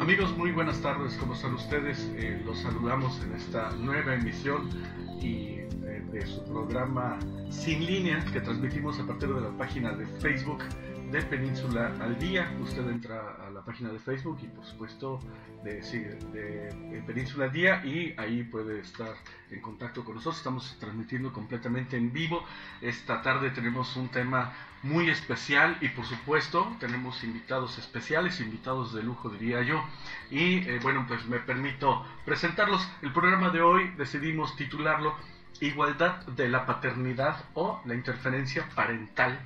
Amigos, muy buenas tardes, ¿cómo están ustedes? Los saludamos en esta nueva emisión de su programa Sin Línea, que transmitimos a partir de la página de Facebook de Península al Día. Usted entra a la página de Facebook y por supuesto de Península al Día, y ahí puede estar en contacto con nosotros. Estamos transmitiendo completamente en vivo. Esta tarde tenemos un tema muy especial y por supuesto tenemos invitados especiales, invitados de lujo diría yo, y bueno, pues me permito presentarlos. El programa de hoy decidimos titularlo Igualdad de la paternidad o la interferencia parental,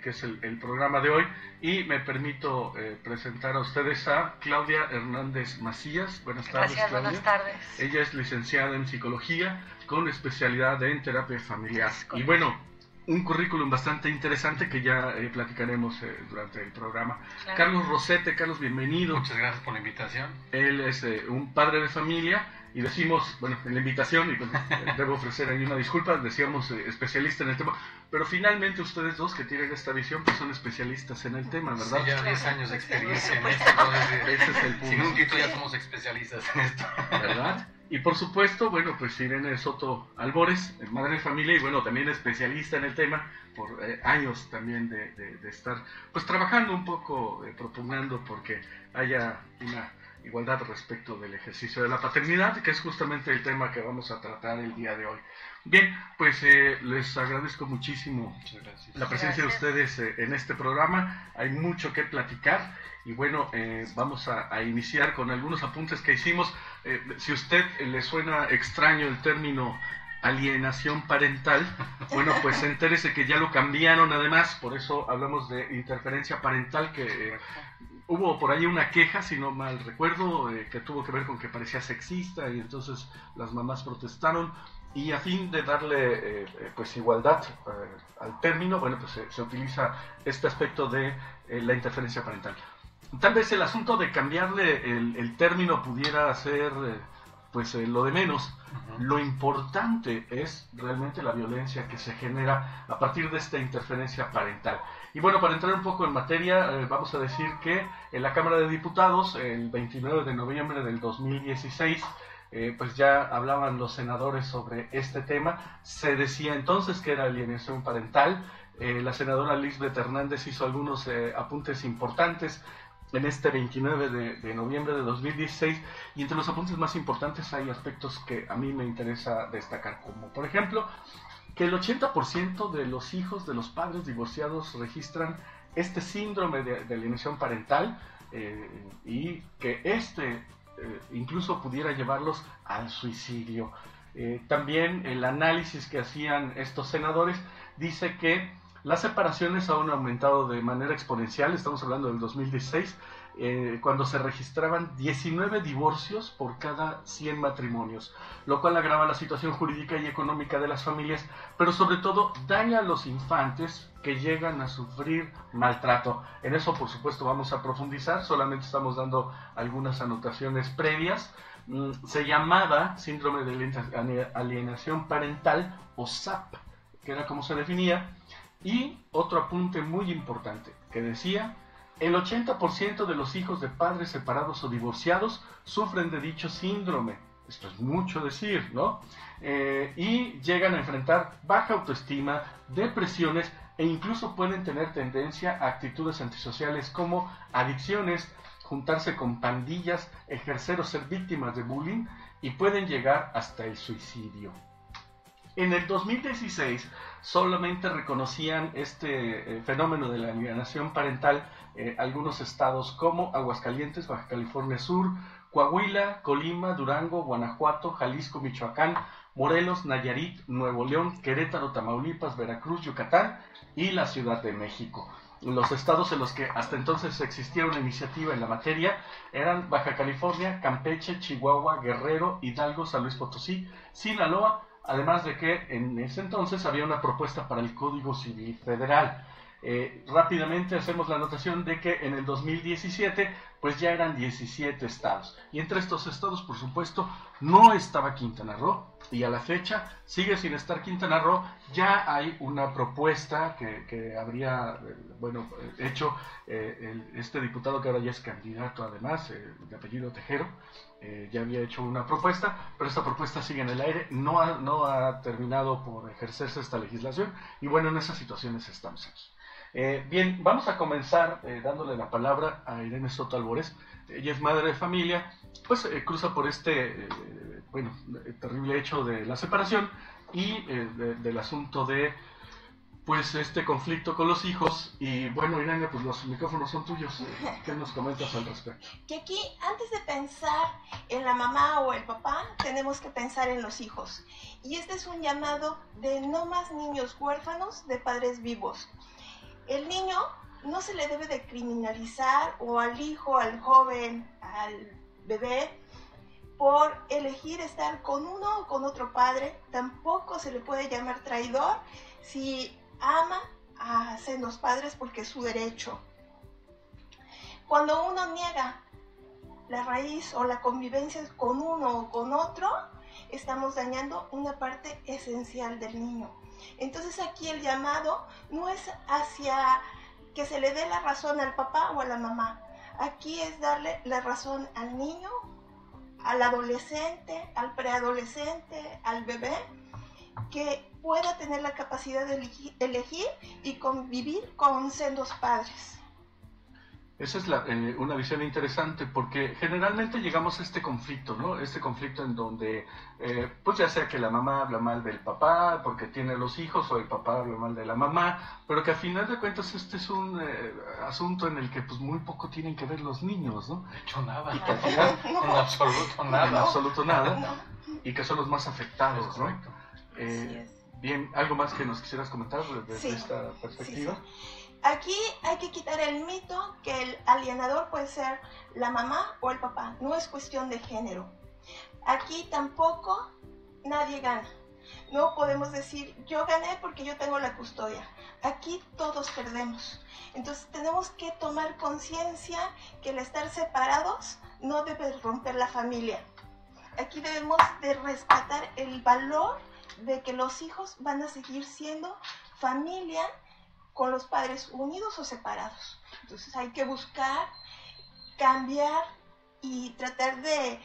que es el programa de hoy, y me permito presentar a ustedes a Claudia Hernández Macías. Buenas tardes. Gracias, Claudia. buenas tardes. Ella es licenciada en psicología con especialidad en terapia familiar. Y bueno, un currículum bastante interesante que ya platicaremos durante el programa. Claro. Carlos Rosete. Carlos, bienvenido. Muchas gracias por la invitación. Él es un padre de familia, y decimos, bueno, en la invitación, y bueno, debo ofrecer ahí una disculpa, decíamos especialista en el tema, pero finalmente ustedes dos que tienen esta visión pues son especialistas en el tema, ¿verdad? Sí, ya 10 años de experiencia en esto, entonces ese es el punto. Sin un título ya somos especialistas en esto. ¿Verdad? Y por supuesto, bueno, pues Irene Soto Albores, madre de familia, y bueno, también especialista en el tema, por años también de estar pues trabajando un poco, propugnando porque haya una igualdad respecto del ejercicio de la paternidad, que es justamente el tema que vamos a tratar el día de hoy. Bien, pues les agradezco muchísimo la presencia de ustedes en este programa. Hay mucho que platicar y bueno, vamos a iniciar con algunos apuntes que hicimos. Si a usted le suena extraño el término alienación parental, bueno, pues entérese que ya lo cambiaron además, por eso hablamos de interferencia parental, que hubo por ahí una queja, si no mal recuerdo, que tuvo que ver con que parecía sexista, y entonces las mamás protestaron, y a fin de darle pues igualdad al término, bueno, pues se utiliza este aspecto de la interferencia parental. Tal vez el asunto de cambiarle el término pudiera ser pues lo de menos. Lo importante es realmente la violencia que se genera a partir de esta interferencia parental. Y bueno, para entrar un poco en materia, vamos a decir que en la Cámara de Diputados, el 29 de noviembre del 2016, pues ya hablaban los senadores sobre este tema. Se decía entonces que era alienación parental. La senadora Lisbeth Hernández hizo algunos apuntes importantes en este 29 de noviembre de 2016, y entre los apuntes más importantes hay aspectos que a mí me interesa destacar, como por ejemplo que el 80% de los hijos de los padres divorciados registran este síndrome de alienación parental, y que incluso pudiera llevarlos al suicidio. También el análisis que hacían estos senadores dice que las separaciones han aumentado de manera exponencial. Estamos hablando del 2016, cuando se registraban 19 divorcios por cada 100 matrimonios, lo cual agrava la situación jurídica y económica de las familias, pero sobre todo daña a los infantes que llegan a sufrir maltrato. En eso, por supuesto, vamos a profundizar, solamente estamos dando algunas anotaciones previas. Se llamaba síndrome de alienación parental, o SAP, que era como se definía. Y otro apunte muy importante que decía: el 80% de los hijos de padres separados o divorciados sufren de dicho síndrome. Esto es mucho decir, ¿no? Y llegan a enfrentar baja autoestima, depresiones, e incluso pueden tener tendencia a actitudes antisociales como adicciones, juntarse con pandillas, ejercer o ser víctimas de bullying, y pueden llegar hasta el suicidio. En el 2016 solamente reconocían este fenómeno de la alienación parental algunos estados como Aguascalientes, Baja California Sur, Coahuila, Colima, Durango, Guanajuato, Jalisco, Michoacán, Morelos, Nayarit, Nuevo León, Querétaro, Tamaulipas, Veracruz, Yucatán y la Ciudad de México. Los estados en los que hasta entonces existía una iniciativa en la materia eran Baja California, Campeche, Chihuahua, Guerrero, Hidalgo, San Luis Potosí, Sinaloa, además de que en ese entonces había una propuesta para el Código Civil Federal. Rápidamente hacemos la anotación de que en el 2017 pues ya eran 17 estados, y entre estos estados por supuesto no estaba Quintana Roo, y a la fecha sigue sin estar Quintana Roo. Ya hay una propuesta que habría hecho este diputado que ahora ya es candidato, además de apellido Tejero. Ya había hecho una propuesta, pero esta propuesta sigue en el aire, no ha terminado por ejercerse esta legislación, y bueno, en esas situaciones estamos aquí. Bien, vamos a comenzar dándole la palabra a Irene Soto Albores. Ella es madre de familia, pues cruza por este terrible hecho de la separación y del asunto de pues este conflicto con los hijos. Y bueno, Irene, pues los micrófonos son tuyos. ¿Qué nos comentas al respecto? Que aquí, antes de pensar en la mamá o el papá, tenemos que pensar en los hijos. Y este es un llamado de no más niños huérfanos de padres vivos. El niño no se le debe de criminalizar, o al hijo, al joven, al bebé, por elegir estar con uno o con otro padre. Tampoco se le puede llamar traidor si ama a los padres, porque es su derecho. Cuando uno niega la raíz o la convivencia con uno o con otro, estamos dañando una parte esencial del niño. Entonces aquí el llamado no es hacia que se le dé la razón al papá o a la mamá. Aquí es darle la razón al niño, al adolescente, al preadolescente, al bebé, que pueda tener la capacidad de elegir y convivir con sendos padres. Esa es una visión interesante, porque generalmente llegamos a este conflicto, ¿no? Este conflicto en donde, pues ya sea que la mamá habla mal del papá porque tiene los hijos, o el papá habla mal de la mamá, pero que a final de cuentas este es un asunto en el que pues muy poco tienen que ver los niños, ¿no? De hecho, nada. Y que al final, en absoluto nada. En absoluto nada. No. Y que son los más afectados, ¿no? Así es. Bien, ¿algo más que nos quisieras comentar desde Sí. esta perspectiva? Sí. Aquí hay que quitar el mito que el alienador puede ser la mamá o el papá. No es cuestión de género. Aquí tampoco nadie gana. No podemos decir, yo gané porque yo tengo la custodia. Aquí todos perdemos. Entonces tenemos que tomar conciencia que el estar separados no debe romper la familia. Aquí debemos de rescatar el valor de que los hijos van a seguir siendo familia, con los padres unidos o separados. Entonces hay que buscar, cambiar y tratar de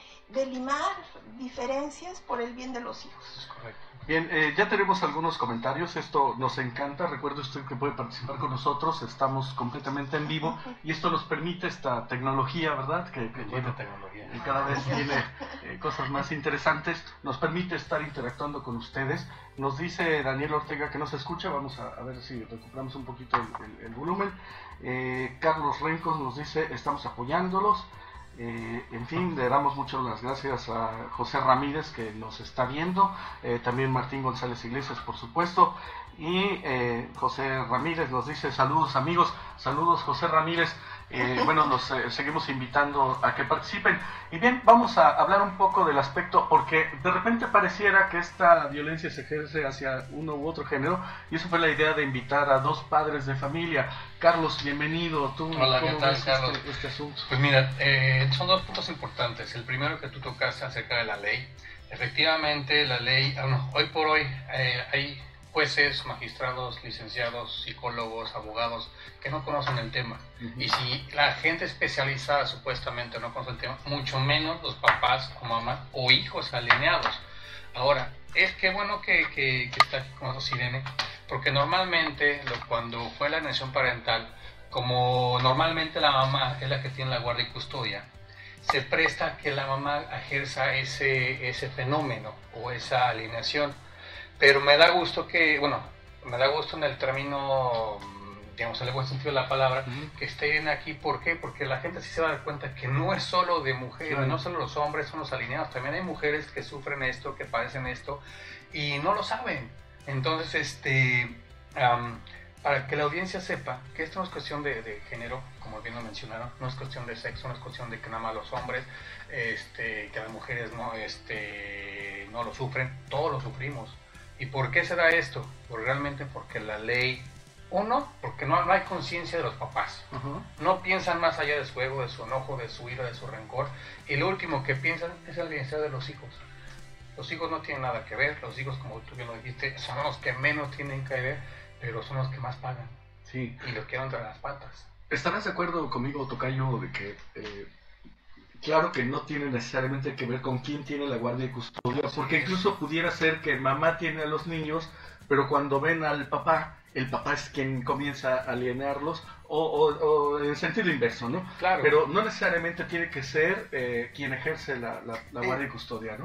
limar diferencias por el bien de los hijos. Es correcto. Bien, ya tenemos algunos comentarios, esto nos encanta. Recuerde usted que puede participar con nosotros, estamos completamente en vivo y esto nos permite esta tecnología, ¿verdad? Que Tecnología. cada vez tiene cosas más interesantes, nos permite estar interactuando con ustedes. Nos dice Daniel Ortega que no se escucha, vamos a ver si recuperamos un poquito el volumen. Carlos Rencos nos dice, estamos apoyándolos. En fin, le damos muchas las gracias a José Ramírez, que nos está viendo, también Martín González Iglesias, por supuesto, y José Ramírez nos dice, saludos amigos, saludos José Ramírez. Bueno, los seguimos invitando a que participen. Y bien, vamos a hablar un poco del aspecto, porque de repente pareciera que esta violencia se ejerce hacia uno u otro género, y eso fue la idea de invitar a dos padres de familia. Carlos, bienvenido. ¿Tú Hola, ¿qué cómo tal, ves Carlos? este asunto? Pues mira, son dos puntos importantes. El primero que tú tocaste acerca de la ley. Efectivamente, la ley, hoy por hoy hay jueces, magistrados, licenciados, psicólogos, abogados que no conocen el tema. Y si la gente especializada supuestamente no conoce el tema, mucho menos los papás o mamás o hijos alineados. Ahora, es que bueno que está aquí con nosotros Irene, porque normalmente cuando fue la alienación parental, como normalmente la mamá es la que tiene la guardia y custodia, se presta a que la mamá ejerza ese fenómeno o esa alienación. Pero me da gusto me da gusto en el término, digamos, en el buen sentido de la palabra, que estén aquí. ¿Por qué? Porque la gente sí se va a dar cuenta que no es solo de mujeres, no solo los hombres son los alineados, también hay mujeres que sufren esto, que padecen esto, y no lo saben. Entonces, para que la audiencia sepa que esto no es cuestión de género, como bien lo mencionaron, no es cuestión de sexo, no es cuestión de que nada más los hombres, que las mujeres no lo sufren, todos lo sufrimos. ¿Y por qué se da esto? Pues realmente porque la ley Uno, porque no hay conciencia de los papás. No piensan más allá de su ego, de su enojo, de su ira, de su rencor. Y lo último que piensan es el bienestar de los hijos. Los hijos no tienen nada que ver. Los hijos, como tú bien lo dijiste, son los que menos tienen que ver, pero son los que más pagan. Sí. Y los quieren entre las patas. ¿Estarás de acuerdo conmigo, tocayo, de que claro que no tiene necesariamente que ver con quién tiene la guardia y custodia, porque incluso pudiera ser que mamá tiene a los niños, pero cuando ven al papá, el papá es quien comienza a alienarlos, o en sentido inverso, ¿no? Claro. Pero no necesariamente tiene que ser quien ejerce la guardia y custodia, ¿no?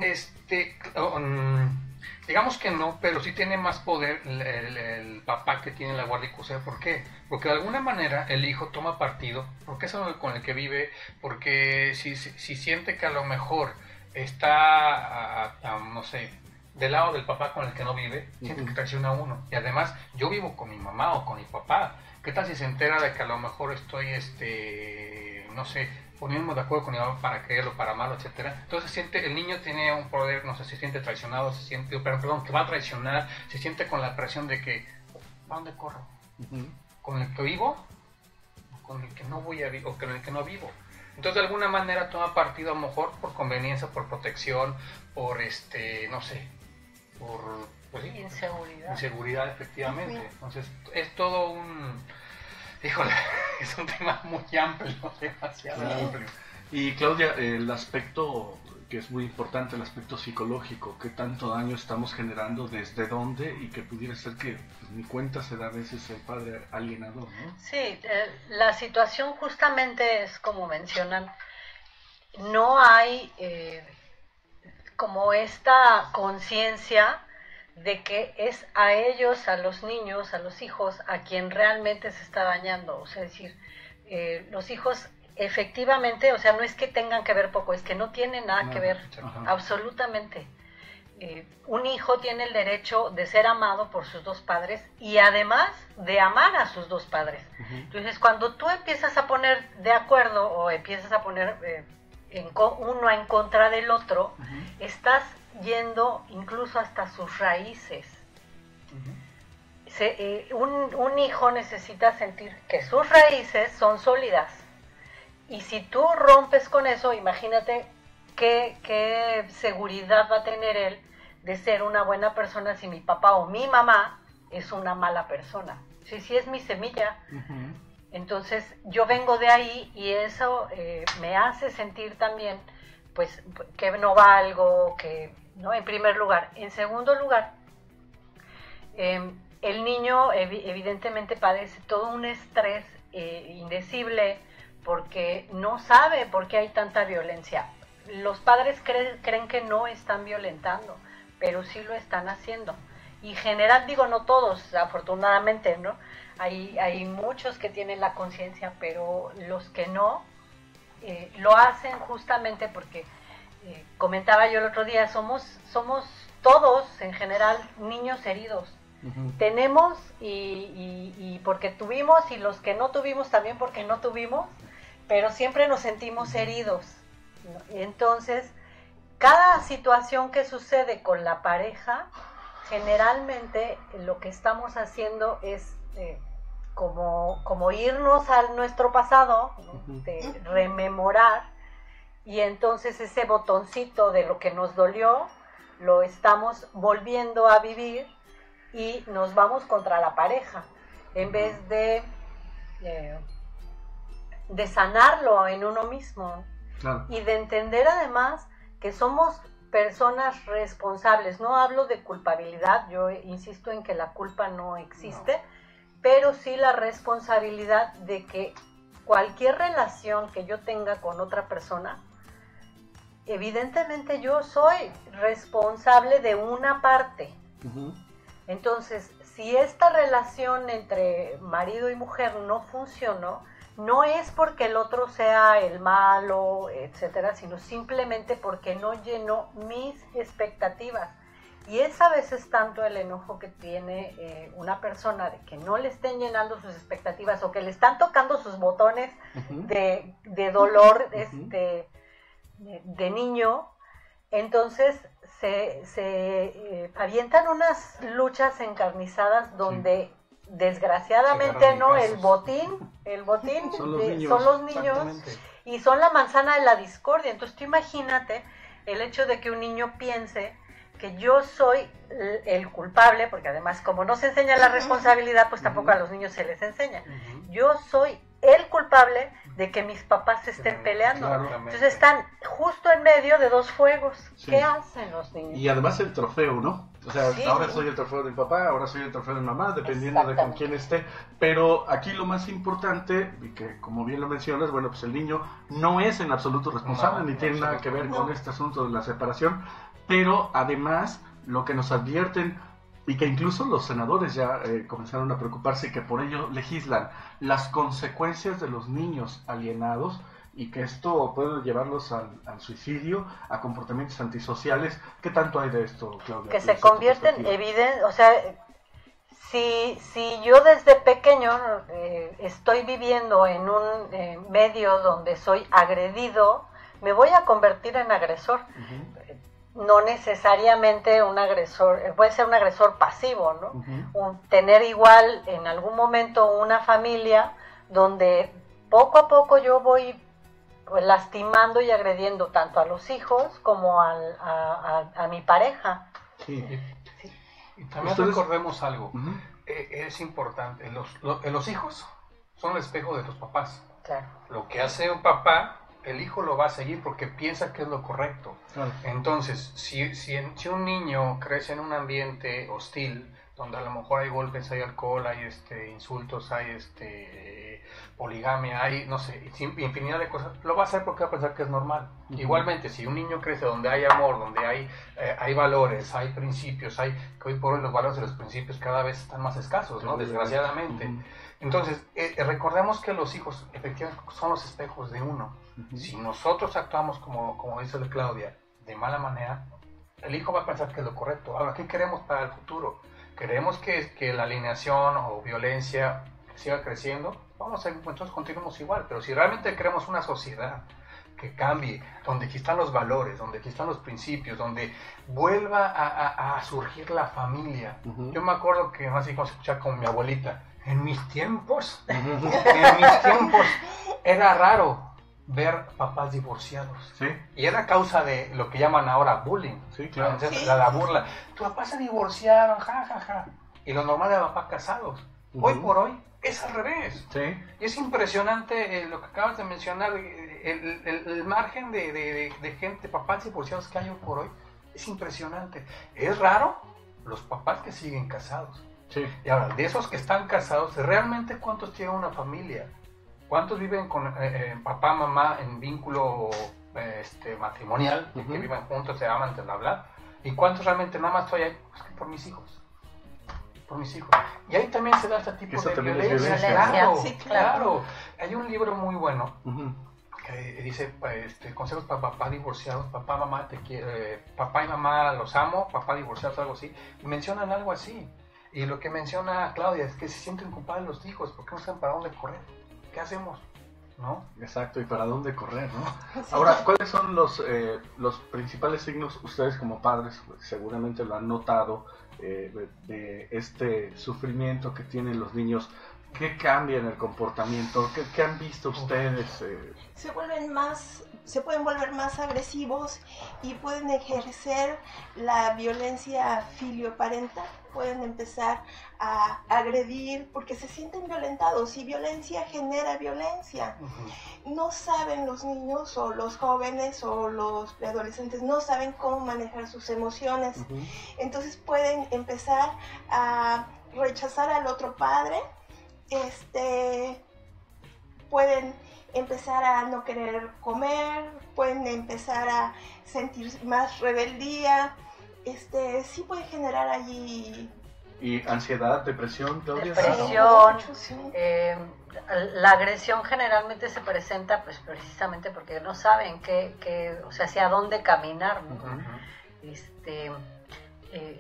Digamos que no, pero sí tiene más poder el papá que tiene la guardia y custodia. ¿Por qué? Porque de alguna manera el hijo toma partido, porque es algo con el que vive, porque si siente que a lo mejor está, no sé, del lado del papá con el que no vive, siente que traiciona a uno. Y además, yo vivo con mi mamá o con mi papá. ¿Qué tal si se entera de que a lo mejor estoy, no sé, poniéndonos de acuerdo con mi mamá para quererlo, para malo, etcétera? Entonces el niño tiene un poder, no sé, se siente traicionado, que va a traicionar, se siente con la presión de que, ¿a dónde corro? ¿Con el que vivo? ¿O con el que no voy a vivir? ¿O con el que no vivo? Entonces de alguna manera toma partido a lo mejor por conveniencia, por protección, por no sé, por pues, sí, inseguridad efectivamente. Entonces es todo híjole, es un tema muy amplio, demasiado amplio. Y Claudia, el aspecto que es muy importante, el aspecto psicológico, qué tanto daño estamos generando, desde dónde, y que pudiera ser que pues, ni cuenta se da a veces el padre alienador, ¿no? Sí, la situación justamente es como mencionan, no hay como esta conciencia de que es a ellos, a los niños, a los hijos, a quien realmente se está dañando. O sea, es decir, los hijos efectivamente, o sea, no es que tengan que ver poco, es que no tienen nada que ver, absolutamente. Un hijo tiene el derecho de ser amado por sus dos padres y además de amar a sus dos padres. Entonces, cuando tú empiezas a poner de acuerdo o empiezas a poner uno en contra del otro, estás yendo incluso hasta sus raíces. Un hijo necesita sentir que sus raíces son sólidas. Y si tú rompes con eso, imagínate qué seguridad va a tener él de ser una buena persona si mi papá o mi mamá es una mala persona. Si es mi semilla. Entonces yo vengo de ahí y eso me hace sentir también pues que no valgo, que no, en primer lugar. En segundo lugar, el niño evidentemente padece todo un estrés indecible porque no sabe por qué hay tanta violencia. Los padres creen que no están violentando, pero sí lo están haciendo. Y en general, digo, no todos, afortunadamente, ¿no? Hay muchos que tienen la conciencia, pero los que no, lo hacen justamente porque, comentaba yo el otro día, somos todos, en general, niños heridos. Tenemos y porque tuvimos, y los que no tuvimos también porque no tuvimos, pero siempre nos sentimos heridos, ¿no? Entonces, cada situación que sucede con la pareja, generalmente lo que estamos haciendo es como irnos a nuestro pasado, ¿no? De rememorar, y entonces ese botoncito de lo que nos dolió lo estamos volviendo a vivir y nos vamos contra la pareja en vez de sanarlo en uno mismo. Claro. Y de entender además que somos personas responsables. No hablo de culpabilidad, yo insisto en que la culpa no existe, pero sí la responsabilidad de que cualquier relación que yo tenga con otra persona, evidentemente yo soy responsable de una parte. Entonces, si esta relación entre marido y mujer no funcionó, no es porque el otro sea el malo, etcétera, sino simplemente porque no llenó mis expectativas. Y es a veces tanto el enojo que tiene una persona de que no le estén llenando sus expectativas o que le están tocando sus botones de dolor de niño. Entonces se avientan unas luchas encarnizadas donde desgraciadamente no, el botín son los niños y son la manzana de la discordia. Entonces tú imagínate el hecho de que un niño piense que yo soy el culpable, porque además como no se enseña la responsabilidad, pues tampoco a los niños se les enseña. Yo soy el culpable de que mis papás se estén peleando. Entonces están justo en medio de dos fuegos. ¿Qué hacen los niños? Y además el trofeo, ¿no? O sea, ahora soy el trofeo de mi papá, ahora soy el trofeo de mi mamá, dependiendo de con quién esté. Pero aquí lo más importante, y que como bien lo mencionas, bueno, pues el niño no es en absoluto responsable, ni tiene nada que ver con este asunto de la separación. Pero además, lo que nos advierten, y que incluso los senadores ya comenzaron a preocuparse y que por ello legislan, las consecuencias de los niños alienados, y que esto puede llevarlos al suicidio, a comportamientos antisociales. ¿Qué tanto hay de esto, Claudia? Que se convierten evidentes, o sea, si yo desde pequeño estoy viviendo en un medio donde soy agredido, me voy a convertir en agresor. No necesariamente un agresor, puede ser un agresor pasivo, ¿no? Tener igual en algún momento una familia donde poco a poco yo voy lastimando y agrediendo tanto a los hijos como a mi pareja. Sí. Y también recordemos algo, es importante, los hijos son el espejo de tus papás. Claro. Lo que hace un papá, el hijo lo va a seguir porque piensa que es lo correcto. Claro. Entonces, si un niño crece en un ambiente hostil, donde a lo mejor hay golpes, hay alcohol, hay insultos, hay poligamia, hay, no sé, infinidad de cosas, lo va a hacer porque va a pensar que es normal. Igualmente, si un niño crece donde hay amor, donde hay valores, hay principios, que hoy por hoy los valores y los principios cada vez están más escasos, ¿no? Desgraciadamente. Entonces, recordemos que los hijos efectivamente son los espejos de uno. Si nosotros actuamos como dice Claudia, de mala manera, el hijo va a pensar que es lo correcto. Ahora, ¿qué queremos para el futuro? Queremos que la alienación o violencia siga creciendo, entonces continuemos igual. Pero si realmente queremos una sociedad que cambie, donde existan los valores, donde existan los principios, donde vuelva a surgir la familia. Yo me acuerdo que, no sé cómo se escuchaba con mi abuelita, en mis tiempos era raro ver papás divorciados. ¿Sí? Y era causa de lo que llaman ahora bullying. Sí, claro. La burla. Tu papá se divorciaron, ja. Y lo normal era papás casados. Hoy por hoy es al revés. Sí. Y es impresionante lo que acabas de mencionar, el margen de gente, papás divorciados que hay hoy por hoy, es impresionante. Es raro los papás que siguen casados. Sí. Y ahora, de esos que están casados, ¿realmente cuántos tienen una familia? ¿Cuántos viven con papá, mamá en vínculo matrimonial, que viven juntos, se aman, se hablan? ¿Y cuántos realmente nada más estoy ahí? Pues que por mis hijos. Y ahí también se da este tipo de violencia. Claro. Hay un libro muy bueno que dice consejos para papá divorciados, papá, mamá, papá y mamá los amo, papá divorciados, algo así. Y mencionan algo así. Y lo que menciona Claudia es que se sienten culpables los hijos porque no saben para dónde correr. ¿Qué hacemos? ¿No? Exacto, y para dónde correr, ¿no? Ahora, ¿cuáles son los principales signos, ustedes como padres, pues, seguramente lo han notado, de este sufrimiento que tienen los niños? ¿Qué cambia en el comportamiento? ¿Qué han visto ustedes? Se pueden volver más agresivos y pueden ejercer la violencia filioparental. Pueden empezar a agredir porque se sienten violentados y violencia genera violencia. No saben los niños o los jóvenes o los preadolescentes, no saben cómo manejar sus emociones. Entonces pueden empezar a rechazar al otro padre, pueden empezar a no querer comer, pueden empezar a sentir más rebeldía, sí puede generar allí... ¿Y ansiedad, depresión, Claudia? Depresión, la agresión generalmente se presenta pues precisamente porque no saben o sea, hacia dónde caminar, ¿no?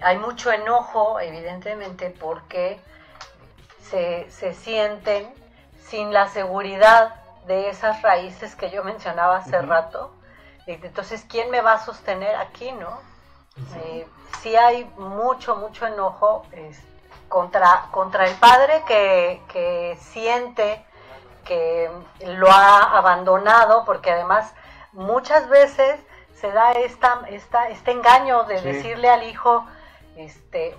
Hay mucho enojo, evidentemente, porque se sienten sin la seguridad de esas raíces que yo mencionaba hace rato. Entonces, ¿quién me va a sostener aquí, no? Sí hay mucho enojo, contra el padre que siente que lo ha abandonado, porque además muchas veces se da este engaño de decirle al hijo,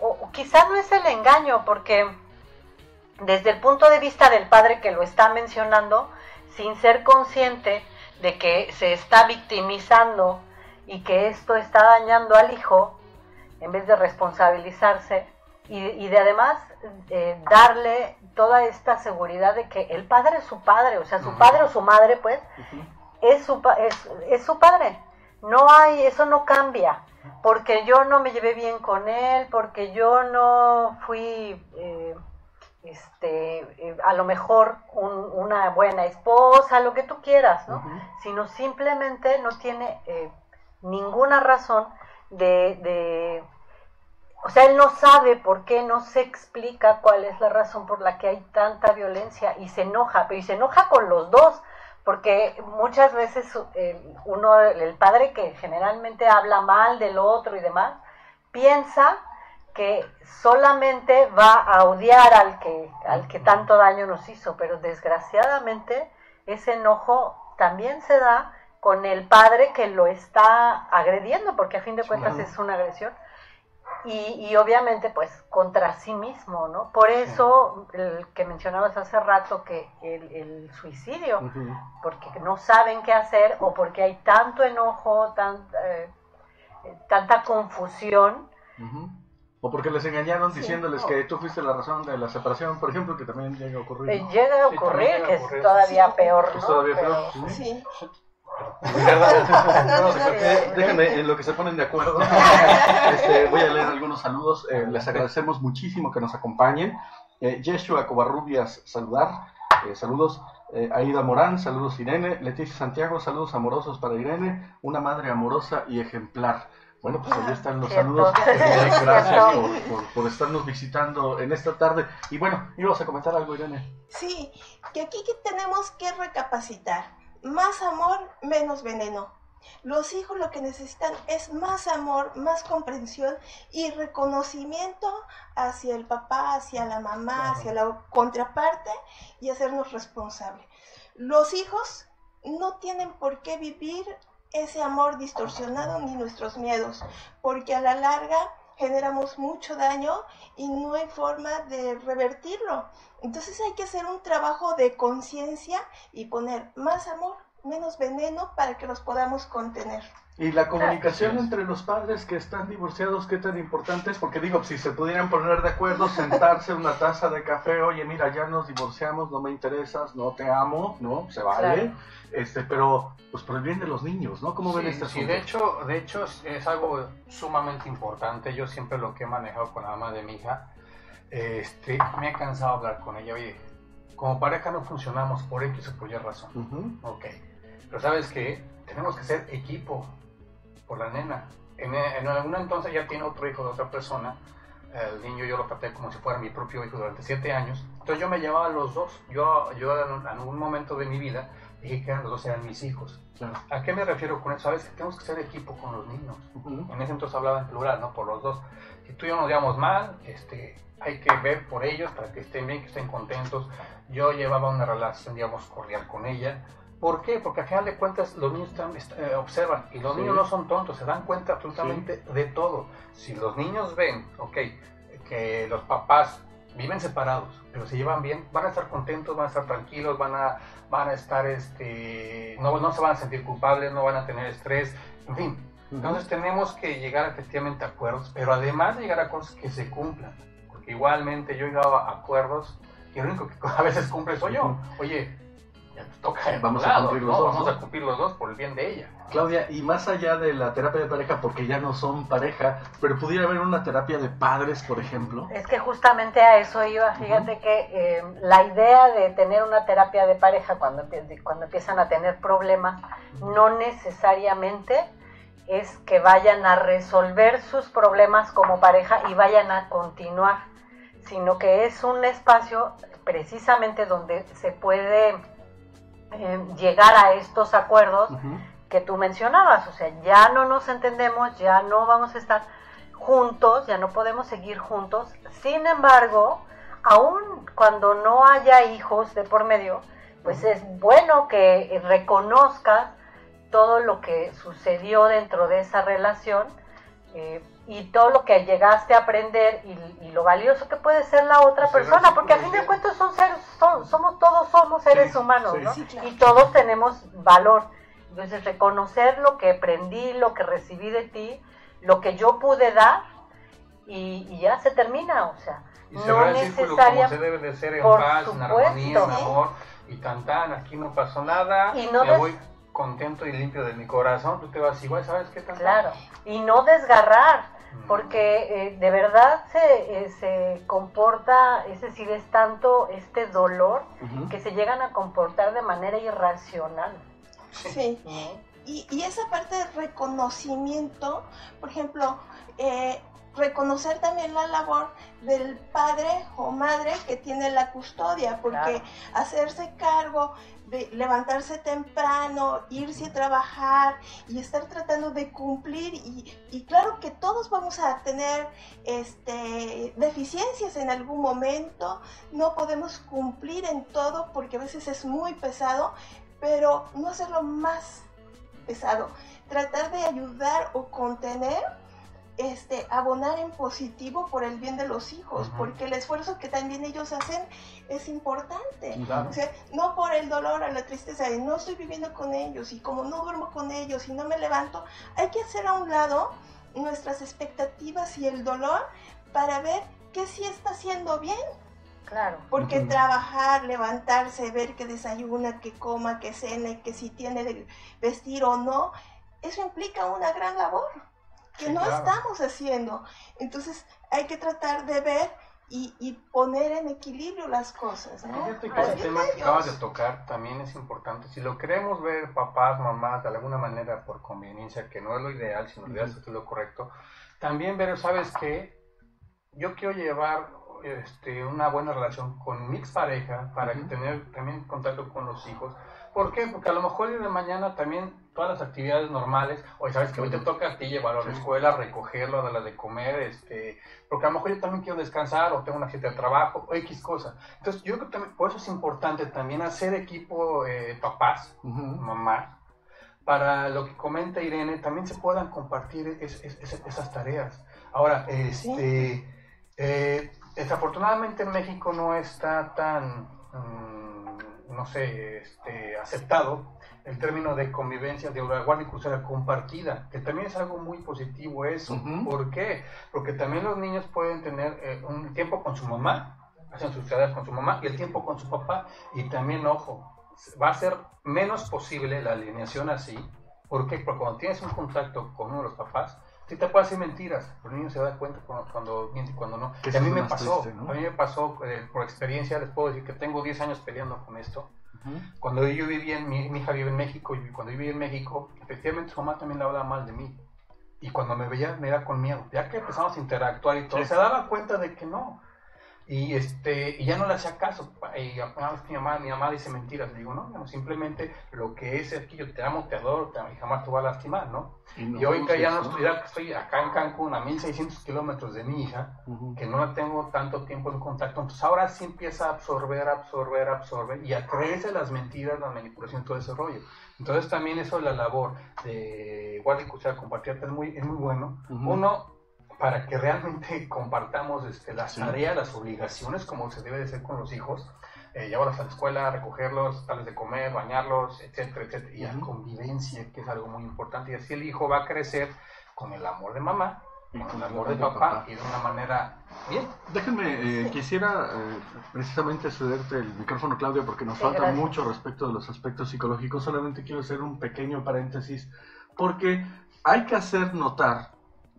o quizás no es el engaño, porque desde el punto de vista del padre que lo está mencionando, sin ser consciente de que se está victimizando y que esto está dañando al hijo, en vez de responsabilizarse y de además darle toda esta seguridad de que el padre es su padre, o sea, su padre o su madre, pues, es su padre. No hay, eso no cambia, porque yo no me llevé bien con él, porque yo no fui, a lo mejor una buena esposa, lo que tú quieras, ¿no? Sino simplemente no tiene ninguna razón o sea, él no sabe por qué, no se explica cuál es la razón por la que hay tanta violencia y se enoja, pero y se enoja con los dos, porque muchas veces el padre que generalmente habla mal del otro y demás, piensa que solamente va a odiar al que tanto daño nos hizo, pero desgraciadamente ese enojo también se da con el padre que lo está agrediendo, porque a fin de cuentas es una agresión. Y obviamente pues contra sí mismo, ¿no? Por eso el que mencionabas hace rato que el suicidio, porque no saben qué hacer o porque hay tanto enojo, tanta confusión. O porque les engañaron diciéndoles que tú fuiste la razón de la separación, por ejemplo, que también llega a ocurrir, ¿no? Llega a ocurrir, que es todavía peor, ¿no? Es todavía peor, Sí. Déjenme, en lo que se ponen de acuerdo, voy a leer algunos saludos. Les agradecemos muchísimo que nos acompañen. Yeshua Covarrubias, saludos. Aida Morán, saludos Irene. Leticia Santiago, saludos amorosos para Irene, una madre amorosa y ejemplar. Bueno, pues ahí están los saludos. Gracias por estarnos visitando en esta tarde. Y bueno, ¿ibas a comentar algo, Irene? Sí, que aquí tenemos que recapacitar. Más amor, menos veneno. Los hijos lo que necesitan es más amor, más comprensión y reconocimiento hacia el papá, hacia la mamá, hacia la contraparte y hacernos responsables. Los hijos no tienen por qué vivir ese amor distorsionado ni nuestros miedos, porque a la larga generamos mucho daño y no hay forma de revertirlo. Entonces hay que hacer un trabajo de conciencia y poner más amor, menos veneno para que los podamos contener. Y la comunicación entre los padres que están divorciados, ¿qué tan importante es? Porque digo, si se pudieran poner de acuerdo, sentarse una taza de café, oye, mira, ya nos divorciamos, no me interesas, no te amo, ¿no? Se vale, pero pues por el bien de los niños, ¿no? ¿Cómo ven este asunto? Sí, de hecho es algo sumamente importante. Yo siempre lo que he manejado con la mamá de mi hija, me he cansado de hablar con ella, oye, como pareja no funcionamos por X o por Y razón, ok, pero ¿sabes qué? Tenemos que ser equipo por la nena. En algún entonces ya tiene otro hijo de otra persona. El niño yo lo traté como si fuera mi propio hijo durante 7 años. Entonces yo me llevaba a los dos. Yo en algún momento de mi vida dije que los dos eran mis hijos. Claro. ¿A qué me refiero con eso? Sabes que tenemos que ser equipo con los niños. En ese entonces hablaba en plural, ¿no? Por los dos. Si tú y yo nos llevamos mal, hay que ver por ellos para que estén bien, que estén contentos. Yo llevaba una relación, digamos, cordial con ella. ¿Por qué? Porque al final de cuentas los niños observan y los niños no son tontos, se dan cuenta absolutamente de todo. Si los niños ven, que los papás viven separados, pero se llevan bien, van a estar contentos, van a estar tranquilos, van a estar, no se van a sentir culpables, no van a tener estrés, en fin. Entonces tenemos que llegar efectivamente a acuerdos, pero además de llegar a acuerdos que se cumplan, porque igualmente yo llegaba a acuerdos y el único que a veces cumple soy yo. Oye, ya te toca vamos a cumplir los dos, vamos a cumplir los dos por el bien de ella. Claudia, y más allá de la terapia de pareja, porque ya no son pareja, pero pudiera haber una terapia de padres, por ejemplo. Es que justamente a eso iba. Fíjate que la idea de tener una terapia de pareja cuando empiezan a tener problemas, no necesariamente es que vayan a resolver sus problemas como pareja y vayan a continuar, sino que es un espacio precisamente donde se puede llegar a estos acuerdos que tú mencionabas. O sea, ya no nos entendemos, ya no vamos a estar juntos, ya no podemos seguir juntos. Sin embargo, aun cuando no haya hijos de por medio, pues es bueno que reconozcas todo lo que sucedió dentro de esa relación, y todo lo que llegaste a aprender y lo valioso que puede ser la otra persona, porque a fin de cuentas somos seres humanos, ¿no? Sí, claro. Y todos tenemos valor. Entonces reconocer lo que aprendí, lo que recibí de ti, lo que yo pude dar, y ya se termina, o sea, Y se no ve el círculo como necesariamente, se debe de ser, en por paz, en armonía, en supuesto. amor, y tan, aquí no pasó nada, Y no me des- voy contento y limpio de mi corazón, tú te vas igual, ¿sabes qué tan? claro, y no desgarrar, porque de verdad se comporta, es decir, es tanto este dolor que se llegan a comportar de manera irracional. Sí. Y esa parte de reconocimiento, por ejemplo, reconocer también la labor del padre o madre que tiene la custodia, porque Claro. hacerse cargo de levantarse temprano, irse a trabajar y estar tratando de cumplir, y claro que todos vamos a tener deficiencias en algún momento, no podemos cumplir en todo porque a veces es muy pesado, pero no hacerlo más pesado, tratar de ayudar o contener, abonar en positivo por el bien de los hijos, porque el esfuerzo que también ellos hacen es importante. Claro. O sea, no por el dolor o la tristeza de no estoy viviendo con ellos y como no duermo con ellos y no me levanto, hay que hacer a un lado nuestras expectativas y el dolor para ver qué sí está haciendo bien. Claro. Porque trabajar, levantarse, ver que desayuna, que coma, que cene, que si tiene de vestir o no, eso implica una gran labor que Sí, no claro. estamos haciendo. Entonces hay que tratar de ver y poner en equilibrio las cosas, ¿no? Fíjate que Por el bien tema de que acabas de ellos. tocar también es importante. Si lo queremos ver papás, mamás, de alguna manera por conveniencia, que no es lo ideal, sino lo ideal es lo correcto, también ver, ¿sabes qué? Yo quiero llevar una buena relación con mi expareja para tener también contacto con los hijos. ¿Por qué? Porque a lo mejor el día de mañana también todas las actividades normales, oye, sabes que hoy te toca a ti llevarlo a la escuela, recogerlo, darle de comer, porque a lo mejor yo también quiero descansar o tengo una cita de trabajo o X cosa. Entonces yo creo que también, por eso es importante también hacer equipo papás, mamás, para lo que comenta Irene, también se puedan compartir esas tareas. Ahora, desafortunadamente en México no está tan, no sé, aceptado el término de convivencia de guardia y custodia compartida, que también es algo muy positivo eso. ¿Por qué? Porque también los niños pueden tener un tiempo con su mamá, hacen sus tareas con su mamá, y el tiempo con su papá, y también, ojo, va a ser menos posible la alineación así. ¿Por qué? Porque cuando tienes un contacto con uno de los papás, sí te puede decir mentiras, el niño se da cuenta cuando miente y cuando no. Y a mí me pasó, triste, ¿no? A mí me pasó, por experiencia, les puedo decir que tengo 10 años peleando con esto. Cuando yo vivía mi hija vive en México, y cuando yo vivía en México, efectivamente su mamá también le hablaba mal de mí. Y cuando me veía, me iba con miedo. Ya que empezamos a interactuar y todo, se daba cuenta de que no. Y ya no le hacía caso. Y mi mamá dice mentiras. Le digo, no, simplemente lo que es aquí, yo te amo, te adoro, y jamás te voy a lastimar, ¿no? Y hoy que ya no estoy acá en Cancún, a 1600 kilómetros de mi hija, que no la tengo tanto tiempo en contacto, entonces ahora sí empieza a absorber, y a creerse las mentiras, la manipulación, todo ese rollo. Entonces también eso de la labor de guardia y custodia compartida es muy bueno. Uno, para que realmente compartamos las tareas, las obligaciones, como se debe de hacer con los hijos, llevarlos a la escuela, recogerlos, darles de comer, bañarlos, etcétera, etcétera, y la convivencia, que es algo muy importante, y así el hijo va a crecer con el amor de mamá, con el amor de papá, y de una manera bien. Déjenme, quisiera precisamente cederte el micrófono, Claudia, porque nos falta gracias. mucho respecto de los aspectos psicológicos. Solamente quiero hacer un pequeño paréntesis, porque hay que hacer notar,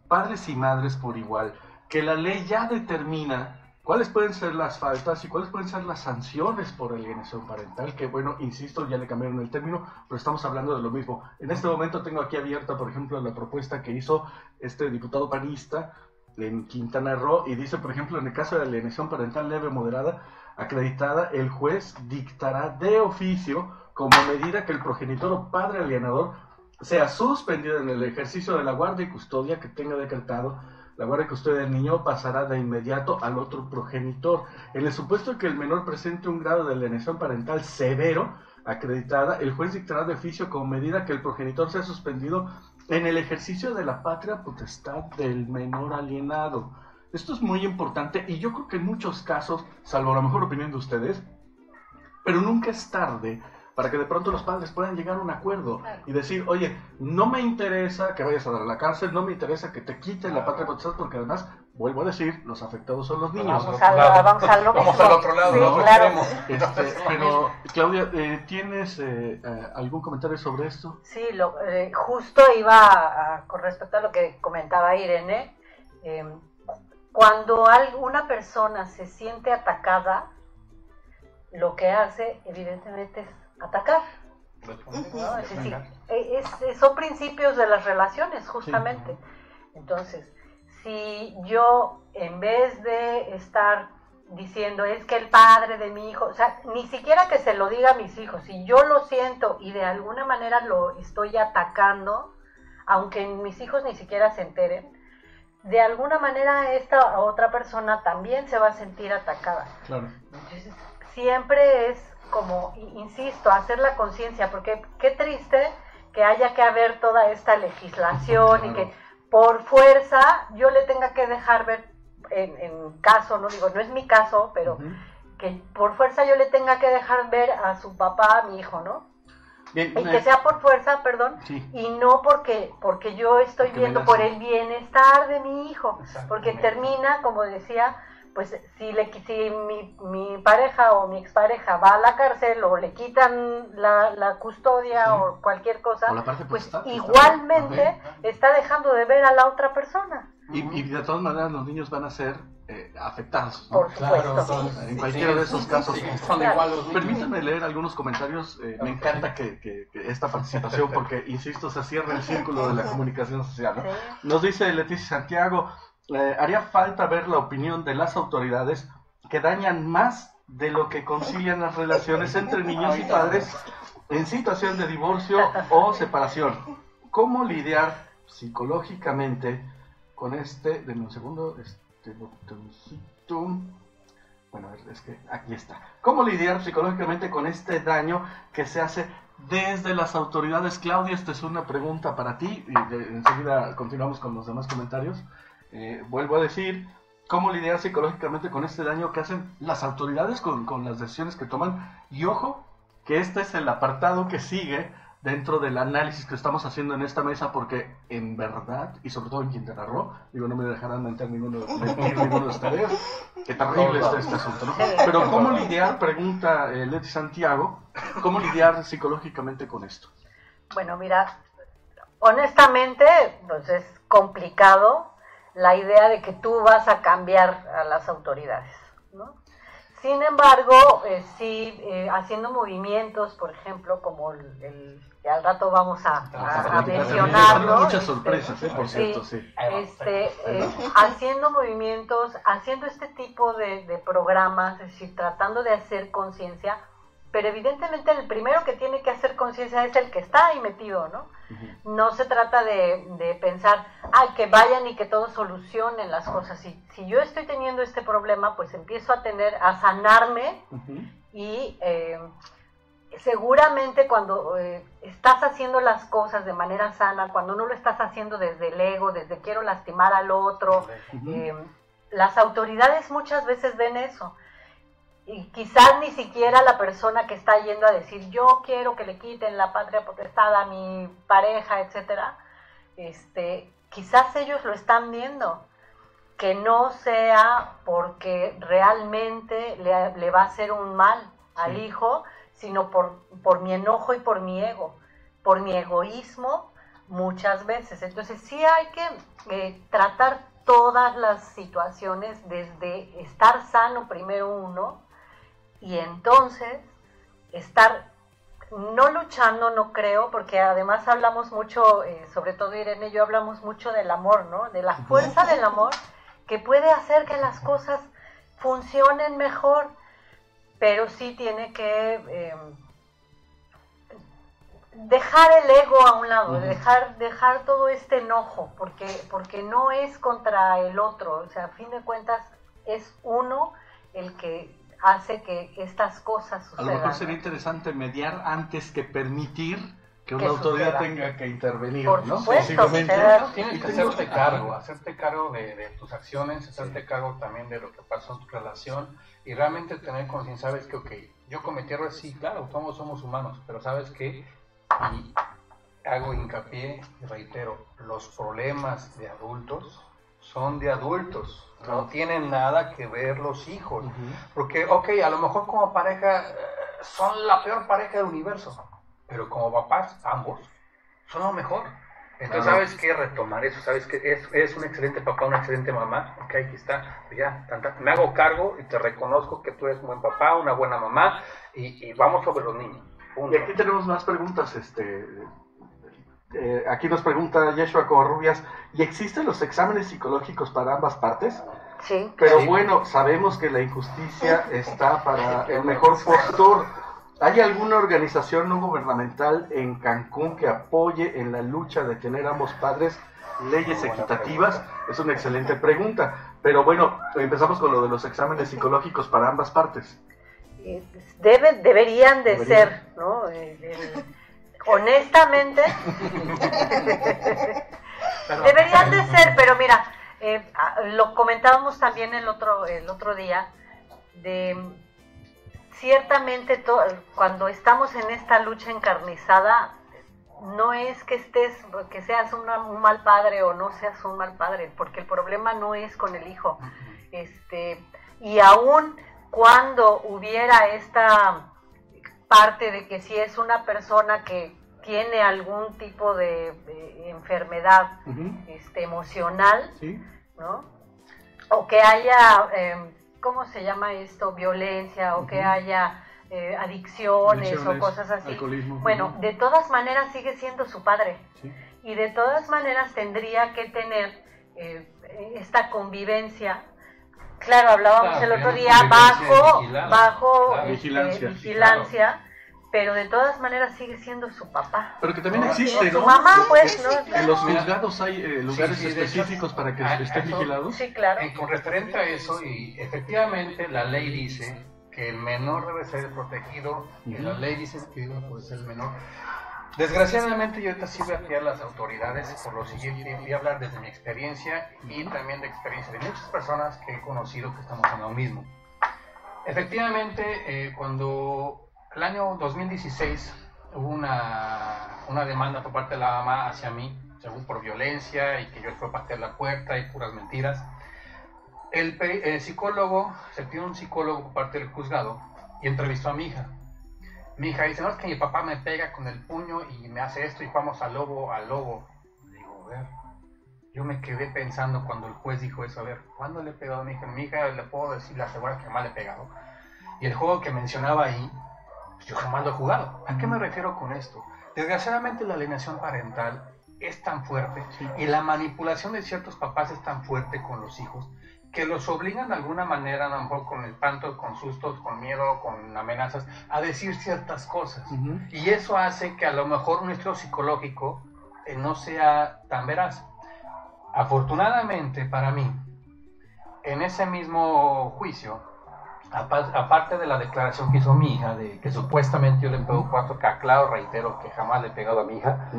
padres y madres por igual, que la ley ya determina cuáles pueden ser las faltas y cuáles pueden ser las sanciones por alienación parental, que bueno, insisto, ya le cambiaron el término, pero estamos hablando de lo mismo. En este momento tengo aquí abierta, por ejemplo, la propuesta que hizo este diputado panista en Quintana Roo, y dice, por ejemplo, en el caso de alienación parental leve o moderada, acreditada, el juez dictará de oficio como medida que el progenitor o padre alienador sea suspendido en el ejercicio de la guardia y custodia que tenga decretado la guardia y custodia del niño pasará de inmediato al otro progenitor. En el supuesto de que el menor presente un grado de alienación parental severo, acreditada, el juez dictará de oficio como medida que el progenitor sea suspendido en el ejercicio de la patria potestad del menor alienado. Esto es muy importante y yo creo que en muchos casos, salvo la mejor opinión de ustedes, pero nunca es tarde para que de pronto los padres puedan llegar a un acuerdo y decir, oye, no me interesa que vayas a dar a la cárcel, no me interesa que te quiten la patria potestad, porque además, vuelvo a decir, los afectados son los niños. Vamos al otro lado, sí, no claro. Pero, Claudia, ¿tienes algún comentario sobre esto? Sí, justo iba con respecto a lo que comentaba Irene. Cuando una persona se siente atacada, lo que hace, evidentemente, es atacar. ¿No? Es decir, son principios de las relaciones, justamente. Sí. Entonces, si yo, en vez de estar diciendo, es que el padre de mi hijo, o sea, ni siquiera que se lo diga a mis hijos, si yo lo siento y de alguna manera lo estoy atacando, aunque mis hijos ni siquiera se enteren, de alguna manera esta otra persona también se va a sentir atacada. Claro. Entonces, siempre es como, insisto, hacer la conciencia, porque qué triste que haya que haber toda esta legislación. Claro. Y que por fuerza yo le tenga que dejar ver, en caso, no digo, no es mi caso, pero que por fuerza yo le tenga que dejar ver a su papá, a mi hijo, ¿no? Bien, y que sea por fuerza, perdón, sí. Y no porque yo estoy viendo por el bienestar de mi hijo, porque termina, como decía, pues si mi pareja o mi expareja va a la cárcel o le quitan la custodia, sí, o cualquier cosa, o pues igualmente está dejando de ver a la otra persona. Y de todas maneras los niños van a ser afectados, ¿no? Por supuesto. Claro, en cualquiera de esos casos. Son iguales. Permítanme leer algunos comentarios. Me encanta que esta participación, porque, insisto, se cierra el círculo de la comunicación social, ¿no? Sí. Nos dice Leticia Santiago, haría falta ver la opinión de las autoridades que dañan más de lo que concilian las relaciones entre niños y padres en situación de divorcio o separación. ¿Cómo lidiar psicológicamente con denme un segundo, botoncito? Bueno, es que aquí está. ¿Cómo lidiar psicológicamente con este daño que se hace desde las autoridades? Claudia, esta es una pregunta para ti y enseguida continuamos con los demás comentarios. Vuelvo a decir, ¿cómo lidiar psicológicamente con este daño que hacen las autoridades con las decisiones que toman? Y ojo, que este es el apartado que sigue dentro del análisis que estamos haciendo en esta mesa, porque en verdad, y sobre todo en Quintana Roo, digo, no me dejarán mentir ninguno de ustedes, qué terrible está este asunto, ¿no? Pero ¿cómo lidiar? Pregunta Leti Santiago, ¿cómo lidiar psicológicamente con esto? Bueno, mira, honestamente, pues es complicado la idea de que tú vas a cambiar a las autoridades, ¿no? Sin embargo, sí, haciendo movimientos, por ejemplo, como el que al rato vamos a mencionarlo. Muchas sorpresas, por cierto, sí. Haciendo movimientos, haciendo este tipo de programas, es decir, tratando de hacer conciencia, pero evidentemente el primero que tiene que hacer conciencia es el que está ahí metido, ¿no? No se trata de pensar, que vayan y que todos solucionen las cosas. Si yo estoy teniendo este problema, pues empiezo a sanarme y seguramente cuando estás haciendo las cosas de manera sana, cuando no lo estás haciendo desde el ego, desde quiero lastimar al otro, las autoridades muchas veces ven eso. Y quizás ni siquiera la persona que está yendo a decir yo quiero que le quiten la patria potestad a mi pareja, etcétera, quizás ellos lo están viendo, que no sea porque realmente le va a hacer un mal al hijo, sino por mi enojo y por mi ego, por mi egoísmo muchas veces. Entonces sí hay que tratar todas las situaciones desde estar sano primero uno, y entonces estar no luchando, no creo, porque además hablamos mucho, sobre todo Irene y yo hablamos mucho del amor, ¿no? De la fuerza del amor que puede hacer que las cosas funcionen mejor, pero sí tiene que dejar el ego a un lado, dejar todo este enojo, porque no es contra el otro, o sea, a fin de cuentas es uno el que hace que estas cosas sucedan. A lo mejor sería interesante mediar antes que permitir que una autoridad tenga que intervenir, por ¿no? supuesto, tienes que hacerte cargo de tus acciones, hacerte cargo también de lo que pasó en tu relación y realmente tener conciencia, sabes que, ok, yo cometí errores, sí, claro, todos somos humanos, pero sabes que, y hago hincapié, y reitero, los problemas de adultos son de adultos, no tienen nada que ver los hijos, porque, ok, a lo mejor como pareja son la peor pareja del universo, pero como papás, ambos, son lo mejor. Entonces, ¿sabes qué? Retomar eso, ¿sabes qué? Es un excelente papá, una excelente mamá, ok, aquí está, pues ya, me hago cargo y te reconozco que tú eres un buen papá, una buena mamá, y vamos sobre los niños. Punto. Y aquí tenemos más preguntas, aquí nos pregunta Yeshua Covarrubias, ¿y existen los exámenes psicológicos para ambas partes? Sí. Pero bueno, sabemos que la injusticia está para el mejor postor. ¿Hay alguna organización no gubernamental en Cancún que apoye en la lucha de tener ambos padres leyes equitativas? Es una excelente pregunta. Pero bueno, empezamos con lo de los exámenes psicológicos para ambas partes. Deberían ser, ¿no? Honestamente, deberían de ser, pero mira, lo comentábamos también el otro día, ciertamente cuando estamos en esta lucha encarnizada, no es que seas un mal padre o no seas un mal padre, porque el problema no es con el hijo, y aún cuando hubiera esta parte de que si es una persona que tiene algún tipo de enfermedad emocional, ¿sí? ¿No? O que haya, ¿cómo se llama esto? Violencia, o que haya adicciones o cosas así. Alcoholismo. Bueno, de todas maneras sigue siendo su padre. ¿Sí? Y de todas maneras tendría que tener esta convivencia. Claro, hablábamos el otro día bajo vigilancia, pero de todas maneras sigue siendo su papá. Pero que también existe, ¿no? Su mamá, pues, ¿no? En los juzgados hay lugares específicos para que estén vigilados. Sí, claro. Con referente a eso, y efectivamente la ley dice que el menor debe ser protegido, y la ley dice que el hijo puede ser el menor. Desgraciadamente yo ahorita sí voy a fiar a las autoridades por lo siguiente, voy a hablar desde mi experiencia y también de experiencia de muchas personas que he conocido que estamos en lo mismo. Efectivamente, cuando el año 2016 hubo una demanda por parte de la mamá hacia mí, según por violencia y que yo fui a patear la puerta y puras mentiras, el psicólogo, se pidió un psicólogo por parte del juzgado y entrevistó a mi hija. Mi hija dice, no, es que mi papá me pega con el puño y me hace esto y vamos al lobo. Digo, a ver, yo me quedé pensando cuando el juez dijo eso, a ver, ¿cuándo le he pegado a mi hija? Mi hija le puedo decir, la asegura que jamás le he pegado. Y el juego que mencionaba ahí, pues yo jamás lo he jugado. ¿A qué me refiero con esto? Desgraciadamente la alienación parental es tan fuerte y la manipulación de ciertos papás es tan fuerte con los hijos que los obligan de alguna manera, a lo mejor con espanto, con sustos, con miedo, con amenazas, a decir ciertas cosas. Y eso hace que a lo mejor un estudio psicológico no sea tan veraz. Afortunadamente para mí, en ese mismo juicio, aparte de la declaración que hizo mi hija, de que supuestamente yo le pego 4K, claro, reitero que jamás le he pegado a mi hija,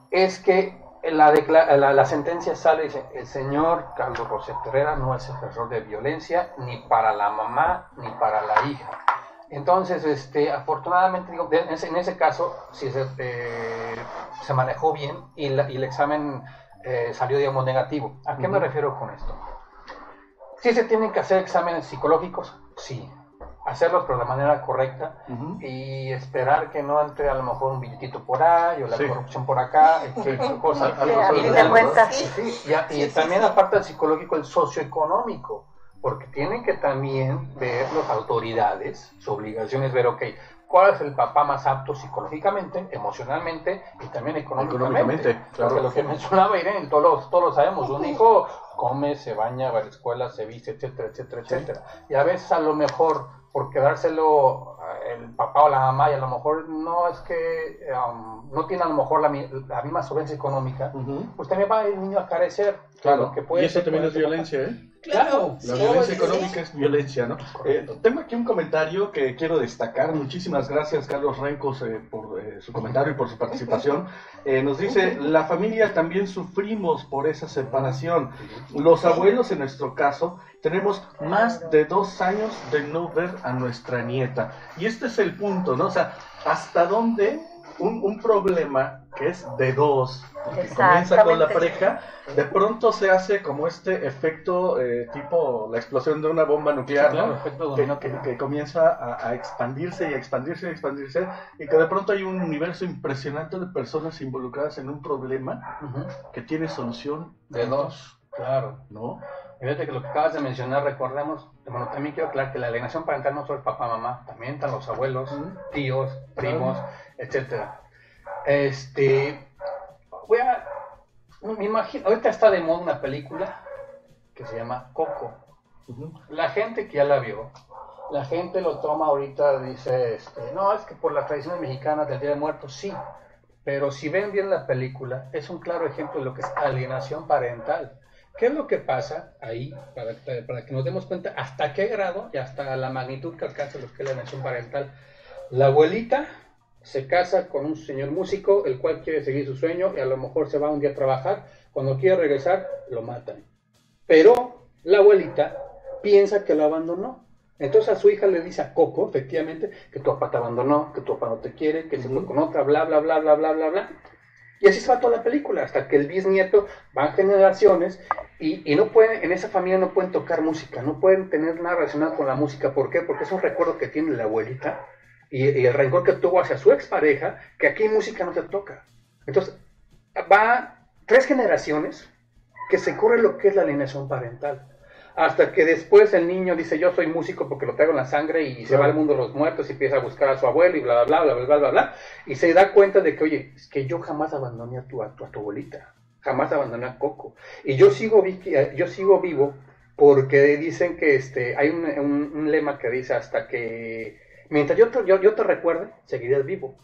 es que la sentencia sale y dice, el señor Carlos Roset Herrera no es ejercer de violencia ni para la mamá ni para la hija. Entonces, afortunadamente, digo, en ese caso, sí se manejó bien y el examen salió, digamos, negativo. ¿A qué me refiero con esto? ¿Sí se tienen que hacer exámenes psicológicos? Sí. Hacerlos pero de manera correcta y esperar que no entre a lo mejor un billetito por ahí o la corrupción por acá, cosas, y también aparte del psicológico, el socioeconómico, porque tienen que también ver las autoridades, su obligación es ver, cuál es el papá más apto psicológicamente, emocionalmente y también económicamente. Claro. Porque lo que mencionaba Irene, todos lo sabemos, un hijo come, se baña, va a la escuela, se viste, etcétera, etcétera, etcétera. Y a veces a lo mejor por quedárselo el papá o la mamá, y a lo mejor no es que no tiene a lo mejor la misma solvencia económica, pues también va el niño a carecer. Claro, que puede y eso ser, también es violencia, ¿eh? Claro, La violencia económica es violencia, ¿no? Tengo aquí un comentario que quiero destacar. Muchísimas gracias, Carlos Rencos, por su comentario y por su participación. Nos dice, la familia también sufrimos por esa separación. Los abuelos, en nuestro caso, tenemos más de 2 años de no ver a nuestra nieta. Y este es el punto, ¿no? O sea, ¿hasta dónde un problema que es de 2, que comienza con la pareja, de pronto se hace como este efecto tipo la explosión de una bomba nuclear, claro, ¿no? Que comienza a expandirse y a expandirse y a expandirse, y que de pronto hay un universo impresionante de personas involucradas en un problema que tiene solución de 2, claro, ¿no? Fíjate que lo que acabas de mencionar, recordemos, bueno, también quiero aclarar que la alienación parental no solo es papá, mamá, también están los abuelos, tíos, primos, etcétera. Me imagino, ahorita está de moda una película que se llama Coco. La gente que ya la vio, la gente lo toma ahorita, dice, no, es que por las tradiciones mexicanas del Día de Muertos, sí, pero si ven bien la película, es un claro ejemplo de lo que es alienación parental. ¿Qué es lo que pasa ahí? Para que nos demos cuenta hasta qué grado y hasta la magnitud que alcanza lo que es la alienación parental. La abuelita se casa con un señor músico, el cual quiere seguir su sueño y a lo mejor se va un día a trabajar. Cuando quiere regresar, lo matan. Pero la abuelita piensa que lo abandonó. Entonces a su hija le dice a Coco, efectivamente, que tu papá te abandonó, que tu papá no te quiere, que se fue con otra, bla, bla, bla, bla, bla, bla, bla. Y así se va toda la película, hasta que el bisnieto van generaciones y no pueden, en esa familia no pueden tocar música, no pueden tener nada relacionado con la música. ¿Por qué? Porque es un recuerdo que tiene la abuelita y el rencor que tuvo hacia su expareja, que aquí música no se toca. Entonces, va 3 generaciones que se corre lo que es la alienación parental. Hasta que después el niño dice, yo soy músico porque lo traigo en la sangre, y se va al mundo de los muertos y empieza a buscar a su abuelo y bla, bla, bla, bla, bla, bla, bla, y se da cuenta de que, oye, es que yo jamás abandoné a tu abuelita, jamás abandoné a Coco, y yo sigo vivo porque dicen que hay un lema que dice, hasta que, mientras yo te recuerde, seguirás vivo.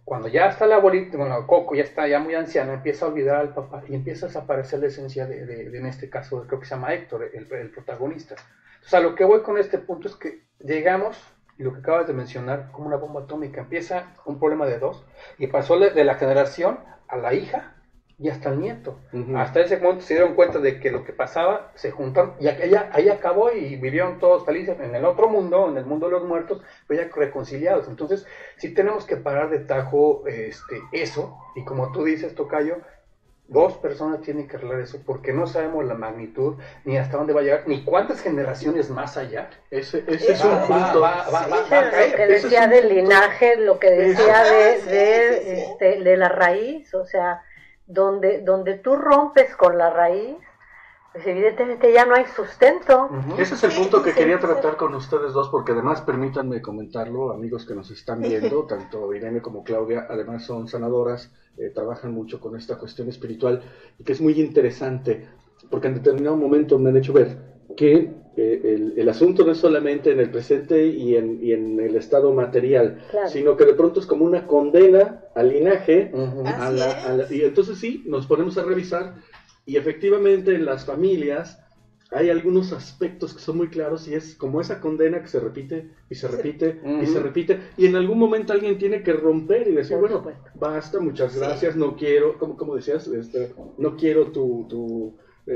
Cuando ya está la abuelita, bueno, Coco ya está ya muy anciana, empieza a olvidar al papá y empieza a desaparecer la esencia de en este caso, creo que se llama Héctor, el protagonista. O sea, lo que voy con este punto es que llegamos, y lo que acabas de mencionar, como una bomba atómica. Empieza un problema de 2 y pasó de la generación a la hija y hasta el nieto. Hasta ese momento se dieron cuenta de que lo que pasaba, se juntaron y ahí acabó y vivieron todos felices en el otro mundo, en el mundo de los muertos, pero ya reconciliados. Entonces, sí tenemos que parar de tajo eso, y como tú dices, tocayo, 2 personas tienen que arreglar eso, porque no sabemos la magnitud, ni hasta dónde va a llegar, ni cuántas generaciones más allá. Ese es un punto. Lo que decía del linaje, lo que decía de la raíz, o sea, donde tú rompes con la raíz, pues evidentemente ya no hay sustento. Ese es el punto que quería tratar con ustedes dos, porque además permítanme comentarlo, amigos que nos están viendo, tanto Irene como Claudia, además son sanadoras, trabajan mucho con esta cuestión espiritual, y que es muy interesante, porque en determinado momento me han hecho ver que el asunto no es solamente en el presente y en el estado material, claro, sino que de pronto es como una condena al linaje, y entonces sí, nos ponemos a revisar, y efectivamente en las familias hay algunos aspectos que son muy claros, y es como esa condena que se repite y se repite y se repite, y en algún momento alguien tiene que romper y decir, bueno, basta, muchas gracias, no quiero, como decías, no quiero tu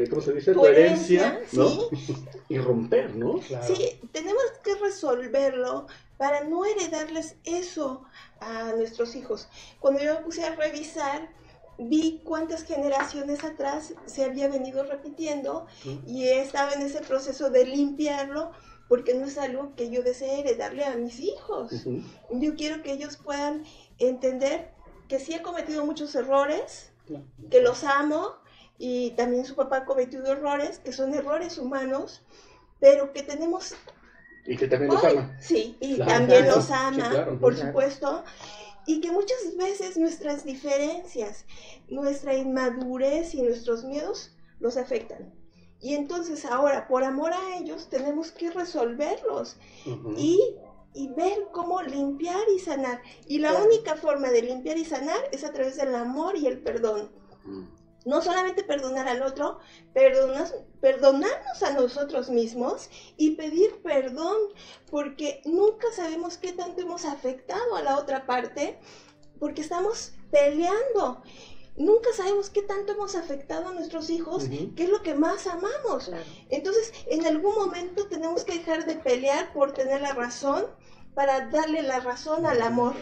¿cómo se dice? Tu herencia, ¿no? ¿Sí? Y romper, ¿no? Claro. Sí, tenemos que resolverlo para no heredarles eso a nuestros hijos. Cuando yo me puse a revisar, vi cuántas generaciones atrás se había venido repitiendo, y estaba en ese proceso de limpiarlo, porque no es algo que yo desee heredarle a mis hijos. Yo quiero que ellos puedan entender que sí he cometido muchos errores, que los amo, y también su papá ha cometido errores, que son errores humanos, pero que tenemos... Y que también los ama. Sí, y también los ama, por supuesto, y que muchas veces nuestras diferencias, nuestra inmadurez y nuestros miedos los afectan. Y entonces ahora, por amor a ellos, tenemos que resolverlos y ver cómo limpiar y sanar. Y la única forma de limpiar y sanar es a través del amor y el perdón. No solamente perdonar al otro, perdonarnos a nosotros mismos y pedir perdón, porque nunca sabemos qué tanto hemos afectado a la otra parte, porque estamos peleando. Nunca sabemos qué tanto hemos afectado a nuestros hijos, qué es lo que más amamos. Claro. Entonces, en algún momento tenemos que dejar de pelear por tener la razón, para darle la razón al amor.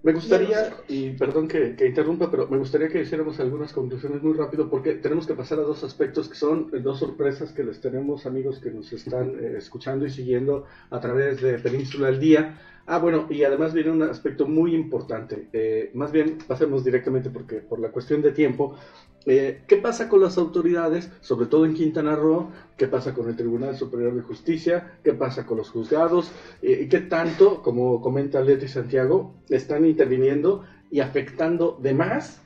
Me gustaría, y perdón que interrumpa, pero me gustaría que hiciéramos algunas conclusiones muy rápido, porque tenemos que pasar a dos aspectos que son dos sorpresas que les tenemos, amigos que nos están escuchando y siguiendo a través de Península al Día. Bueno, y además viene un aspecto muy importante. Más bien, pasemos directamente porque por la cuestión de tiempo. ¿Qué pasa con las autoridades, sobre todo en Quintana Roo? ¿Qué pasa con el Tribunal Superior de Justicia? ¿Qué pasa con los juzgados? ¿Qué tanto, como comenta Leti Santiago, están interviniendo y afectando de más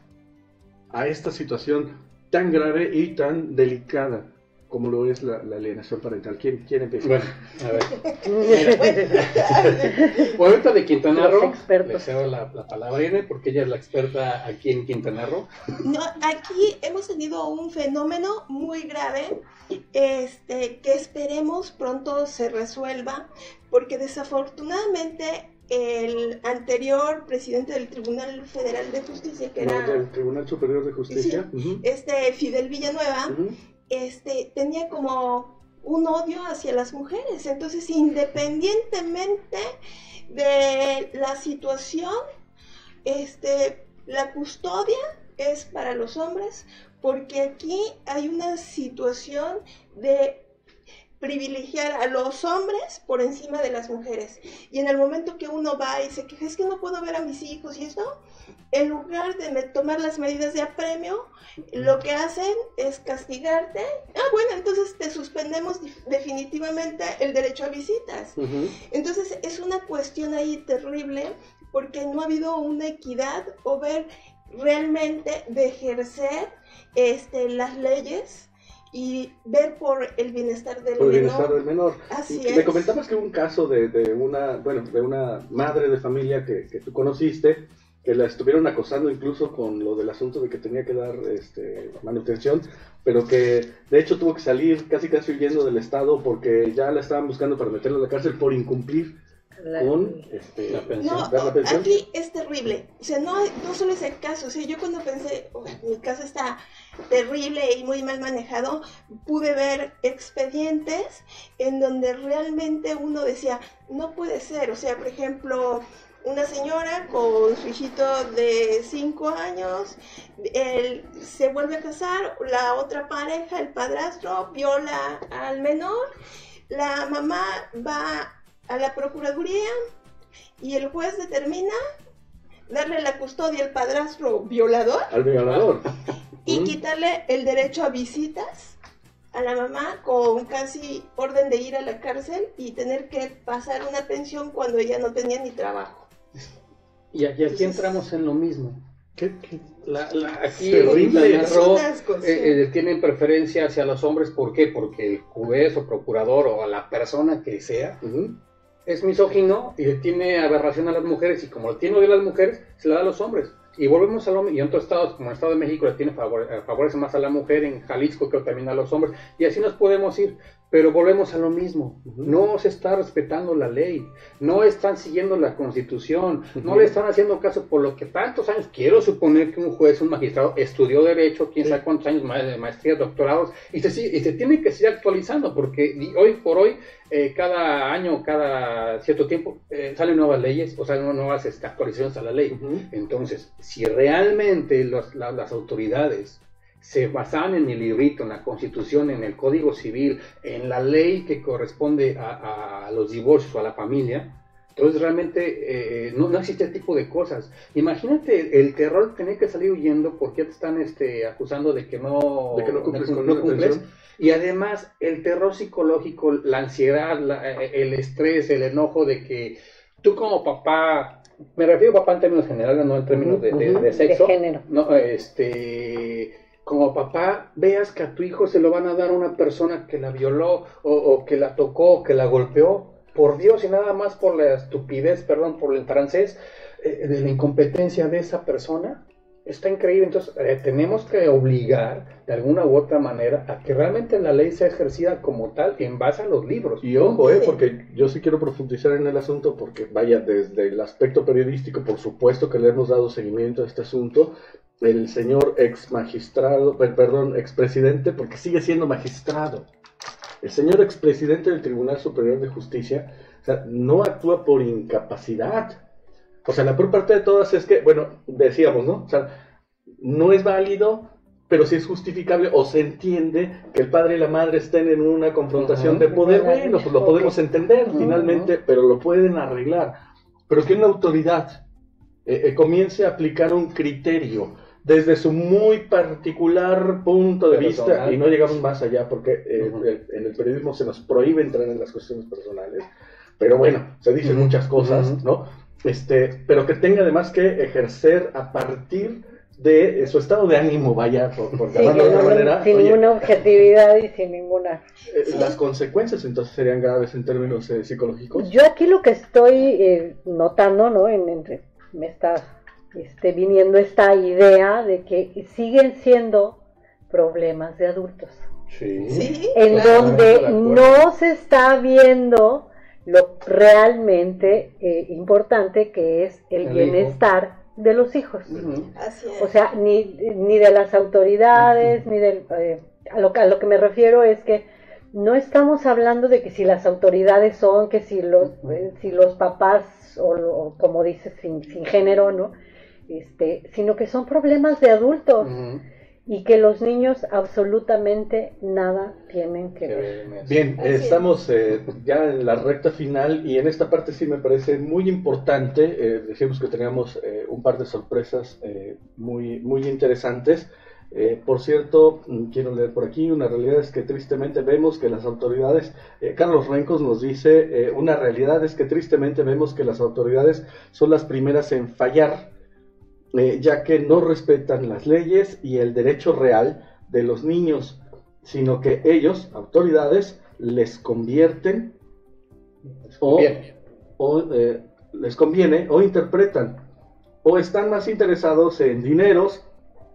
a esta situación tan grave y tan delicada como lo es la alienación parental? ¿Quién empieza? Bueno, a ver. Por ahorita de Quintana Roo, le cedo la palabra a Irene, porque ella es la experta aquí en Quintana Roo. No, aquí hemos tenido un fenómeno muy grave, que esperemos pronto se resuelva, porque desafortunadamente el anterior presidente del Tribunal Federal de Justicia, que era... del Tribunal Superior de Justicia. Sí, Fidel Villanueva, tenía como un odio hacia las mujeres. Entonces, independientemente de la situación, la custodia es para los hombres, porque aquí hay una situación de privilegiar a los hombres por encima de las mujeres. Y en el momento que uno va y se queja, es que no puedo ver a mis hijos y esto, en lugar de tomar las medidas de apremio, lo que hacen es castigarte. Bueno, entonces te suspendemos definitivamente el derecho a visitas. Entonces es una cuestión ahí terrible, porque no ha habido una equidad o ver realmente de ejercer las leyes y ver por el bienestar del menor. Así es. Me comentabas que hubo un caso de una madre de familia que tú conociste, que la estuvieron acosando incluso con lo del asunto de que tenía que dar manutención, pero que de hecho tuvo que salir casi huyendo del estado porque ya la estaban buscando para meterla a la cárcel por incumplir con la pensión. No, aquí es terrible. O sea, no solo es el caso. O sea, yo cuando pensé, mi caso está terrible y muy mal manejado, pude ver expedientes en donde realmente uno decía, no puede ser. O sea, por ejemplo, una señora con su hijito de 5 años, él se vuelve a casar, la otra pareja, el padrastro, viola al menor, la mamá va a la procuraduría y el juez determina darle la custodia al padrastro violador, al violador, y quitarle el derecho a visitas a la mamá con casi orden de ir a la cárcel y tener que pasar una pensión cuando ella no tenía ni trabajo. Y aquí entramos en lo mismo. Aquí tienen preferencia hacia los hombres. ¿Por qué? Porque el juez o procurador o la persona que sea es misógino y le tiene aberración a las mujeres, y como le tiene odio a las mujeres, se le da a los hombres. Y volvemos al hombre, y en otros estados, como el Estado de México, le tiene favorece más a la mujer, en Jalisco creo también a los hombres, y así nos podemos ir. Pero volvemos a lo mismo, no se está respetando la ley, no están siguiendo la Constitución, no le están haciendo caso, por lo que tantos años, quiero suponer que un juez, un magistrado, estudió Derecho, quién sabe cuántos años de maestría, doctorados, y se tiene que seguir actualizando, porque hoy por hoy, cada año, cada cierto tiempo, salen nuevas leyes, o sea, nuevas actualizaciones a la ley. Entonces, si realmente las autoridades se basan en el librito, en la Constitución, en el Código Civil, en la ley que corresponde a los divorcios o a la familia, entonces realmente no existe este tipo de cosas. Imagínate el terror de tener que salir huyendo porque te están acusando de que no cumples. Y además el terror psicológico, la ansiedad, el estrés, el enojo de que tú como papá, me refiero a papá en términos generales, no en términos de sexo, de género. No, como papá veas que a tu hijo se lo van a dar a una persona que la violó o que la tocó o que la golpeó, por Dios, y nada más por la estupidez, perdón por el francés, de la incompetencia de esa persona, está increíble. Entonces tenemos que obligar de alguna u otra manera a que realmente la ley sea ejercida como tal en base a los libros. Y ojo, porque yo sí quiero profundizar en el asunto, porque vaya, desde el aspecto periodístico, por supuesto que le hemos dado seguimiento a este asunto. El señor expresidente, porque sigue siendo magistrado, el señor expresidente del Tribunal Superior de Justicia, o sea, no actúa por incapacidad. O sea, la peor parte de todas es que, bueno, decíamos, ¿no? O sea, no es válido, pero sí es justificable, o se entiende que el padre y la madre estén en una confrontación de poder. Bueno, pues lo podemos entender finalmente, pero lo pueden arreglar. Pero que una autoridad comience a aplicar un criterio desde su muy particular punto de vista, y no llegamos más allá porque en el periodismo se nos prohíbe entrar en las cuestiones personales, pero bueno, se dicen muchas cosas, ¿no? Pero que tenga además que ejercer a partir de su estado de ánimo, vaya, por llamarlo de alguna manera. Sin ninguna objetividad y sin ninguna... Las consecuencias entonces serían graves en términos psicológicos. Yo aquí lo que estoy notando, ¿no? Me está viniendo esta idea de que siguen siendo problemas de adultos. Sí. En donde no se está viendo lo realmente importante que es el bienestar de los hijos. Así es. O sea, ni de las autoridades, ni del... a lo que me refiero es que no estamos hablando de que si las autoridades son, que si los papás, o como dices, sin género, ¿no? Sino que son problemas de adultos. Y que los niños absolutamente nada tienen que ver. Bien, estamos ya en la recta final, y en esta parte sí me parece muy importante. Decíamos que teníamos un par de sorpresas muy, muy interesantes. Por cierto, quiero leer por aquí, una realidad es que tristemente vemos que las autoridades, Carlos Rencos nos dice, una realidad es que tristemente vemos que las autoridades son las primeras en fallar, ya que no respetan las leyes y el derecho real de los niños, sino que ellos, autoridades, les convierten les conviene o interpretan, o están más interesados en dineros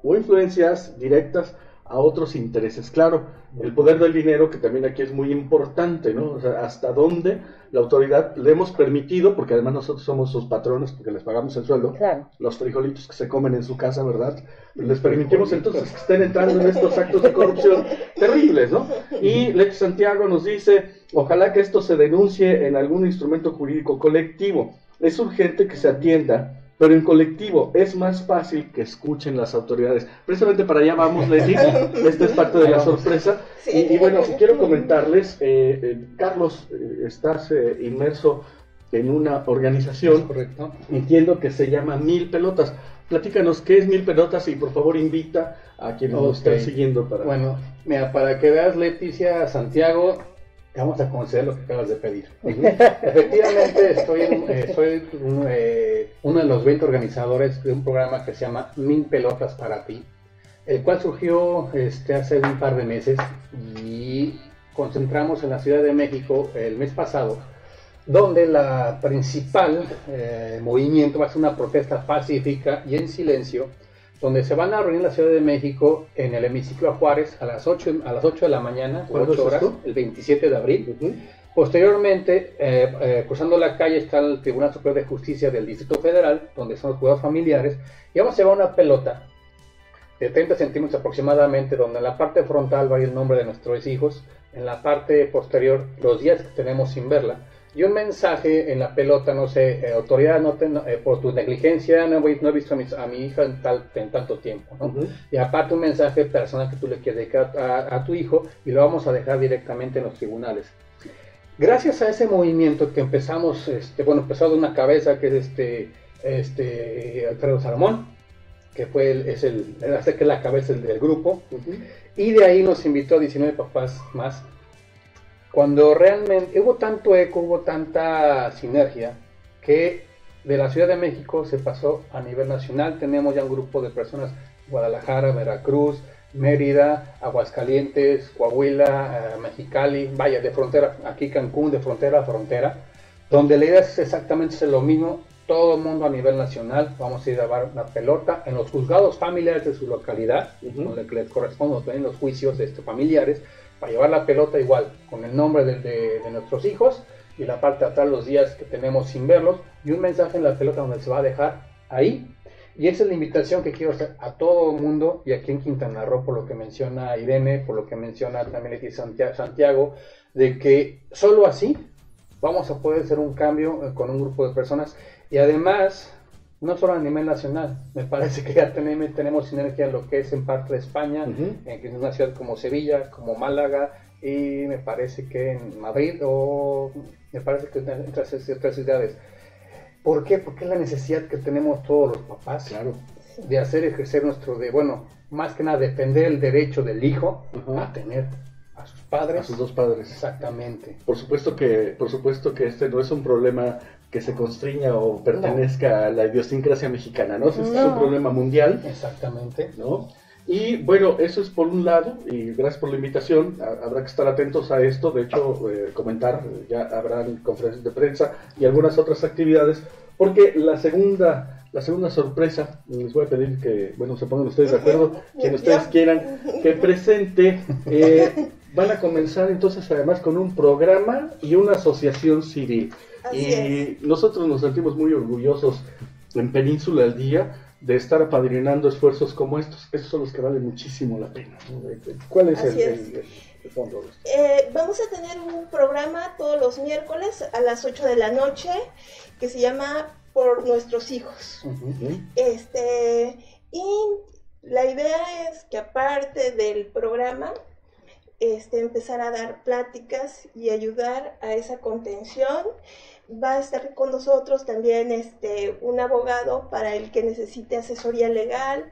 o influencias directas a otros intereses. Claro, el poder del dinero, que también aquí es muy importante, ¿no? O sea, hasta dónde la autoridad le hemos permitido, porque además nosotros somos sus patrones, porque les pagamos el sueldo, claro, los frijolitos que se comen en su casa, ¿verdad? Les permitimos entonces que estén entrando en estos actos de corrupción terribles, ¿no? Y Leche Santiago nos dice, ojalá que esto se denuncie en algún instrumento jurídico colectivo. Es urgente que se atienda, pero en colectivo es más fácil que escuchen las autoridades. Precisamente para allá vamos, Leti. Esta es parte de la sorpresa. Sí. Y bueno, quiero comentarles, Carlos, estás inmerso en una organización, Correcto. entiendo que se llama Mil Pelotas. Platícanos qué es Mil Pelotas y por favor invita a quienes nos están siguiendo para... Bueno, mira, para que veas, Leticia, Santiago, te vamos a conceder lo que acabas de pedir. Efectivamente, soy uno de los 20 organizadores de un programa que se llama Mil Pelotas para ti, el cual surgió hace un par de meses, y concentramos en la Ciudad de México el mes pasado, donde la principal movimiento va a ser una protesta pacífica y en silencio, donde se van a reunir en la Ciudad de México en el hemiciclo a Juárez a las 8 de la mañana, 8 horas, el 27 de abril. Posteriormente, cruzando la calle está el Tribunal Superior de Justicia del Distrito Federal, donde son los cuidados familiares, y vamos a llevar una pelota de 30 centímetros aproximadamente, donde en la parte frontal va a ir el nombre de nuestros hijos, en la parte posterior los días que tenemos sin verla, y un mensaje en la pelota, no sé, autoridad, por tu negligencia no he visto a mi hija en tanto tiempo, ¿no? Y aparte un mensaje personal que tú le quieres dedicar a tu hijo, y lo vamos a dejar directamente en los tribunales. Gracias a ese movimiento que empezamos, empezó de una cabeza que es Alfredo Salomón, que es la cabeza del grupo, y de ahí nos invitó a 19 papás más. Cuando realmente hubo tanto eco, hubo tanta sinergia, que de la Ciudad de México se pasó a nivel nacional. Tenemos ya un grupo de personas, Guadalajara, Veracruz, Mérida, Aguascalientes, Coahuila, Mexicali, vaya, de frontera, aquí Cancún, de frontera a frontera, donde la idea es exactamente hacer lo mismo, todo el mundo a nivel nacional, vamos a ir a dar una pelota en los juzgados familiares de su localidad, donde les corresponde también los juicios familiares, para llevar la pelota igual, con el nombre de nuestros hijos, y la parte de atrás los días que tenemos sin verlos, y un mensaje en la pelota donde se va a dejar ahí. Y esa es la invitación que quiero hacer a todo el mundo, y aquí en Quintana Roo, por lo que menciona Irene, por lo que menciona también Leti Santiago, de que solo así vamos a poder hacer un cambio con un grupo de personas, y además, no solo a nivel nacional, me parece que ya tenemos sinergia en lo que es en parte de España, en una ciudad como Sevilla, como Málaga, y me parece que en Madrid, o me parece que en otras ciudades. ¿Por qué? Porque es la necesidad que tenemos todos los papás, claro, de hacer ejercer más que nada defender el derecho del hijo a tener a sus padres. A sus dos padres. Exactamente. Por supuesto que este no es un problema que se constriña o pertenezca a la idiosincrasia mexicana, ¿no? Este es un problema mundial. Exactamente. ¿No? Y bueno, eso es por un lado, y gracias por la invitación, habrá que estar atentos a esto, de hecho, comentar, ya habrán conferencias de prensa y algunas otras actividades, porque la segunda sorpresa, les voy a pedir que, se pongan ustedes de acuerdo, quien ustedes quieran que presente, van a comenzar entonces además con un programa y una asociación civil. Y nosotros nos sentimos muy orgullosos en Península al Día de estar apadrinando esfuerzos como estos. Estos son los que valen muchísimo la pena, ¿no? ¿Cuál es el fondo de esto? Vamos a tener un programa todos los miércoles a las 8 de la noche que se llama Por Nuestros Hijos. Y la idea es que aparte del programa, empezar a dar pláticas y ayudar a esa contención. Va a estar con nosotros también un abogado para el que necesite asesoría legal.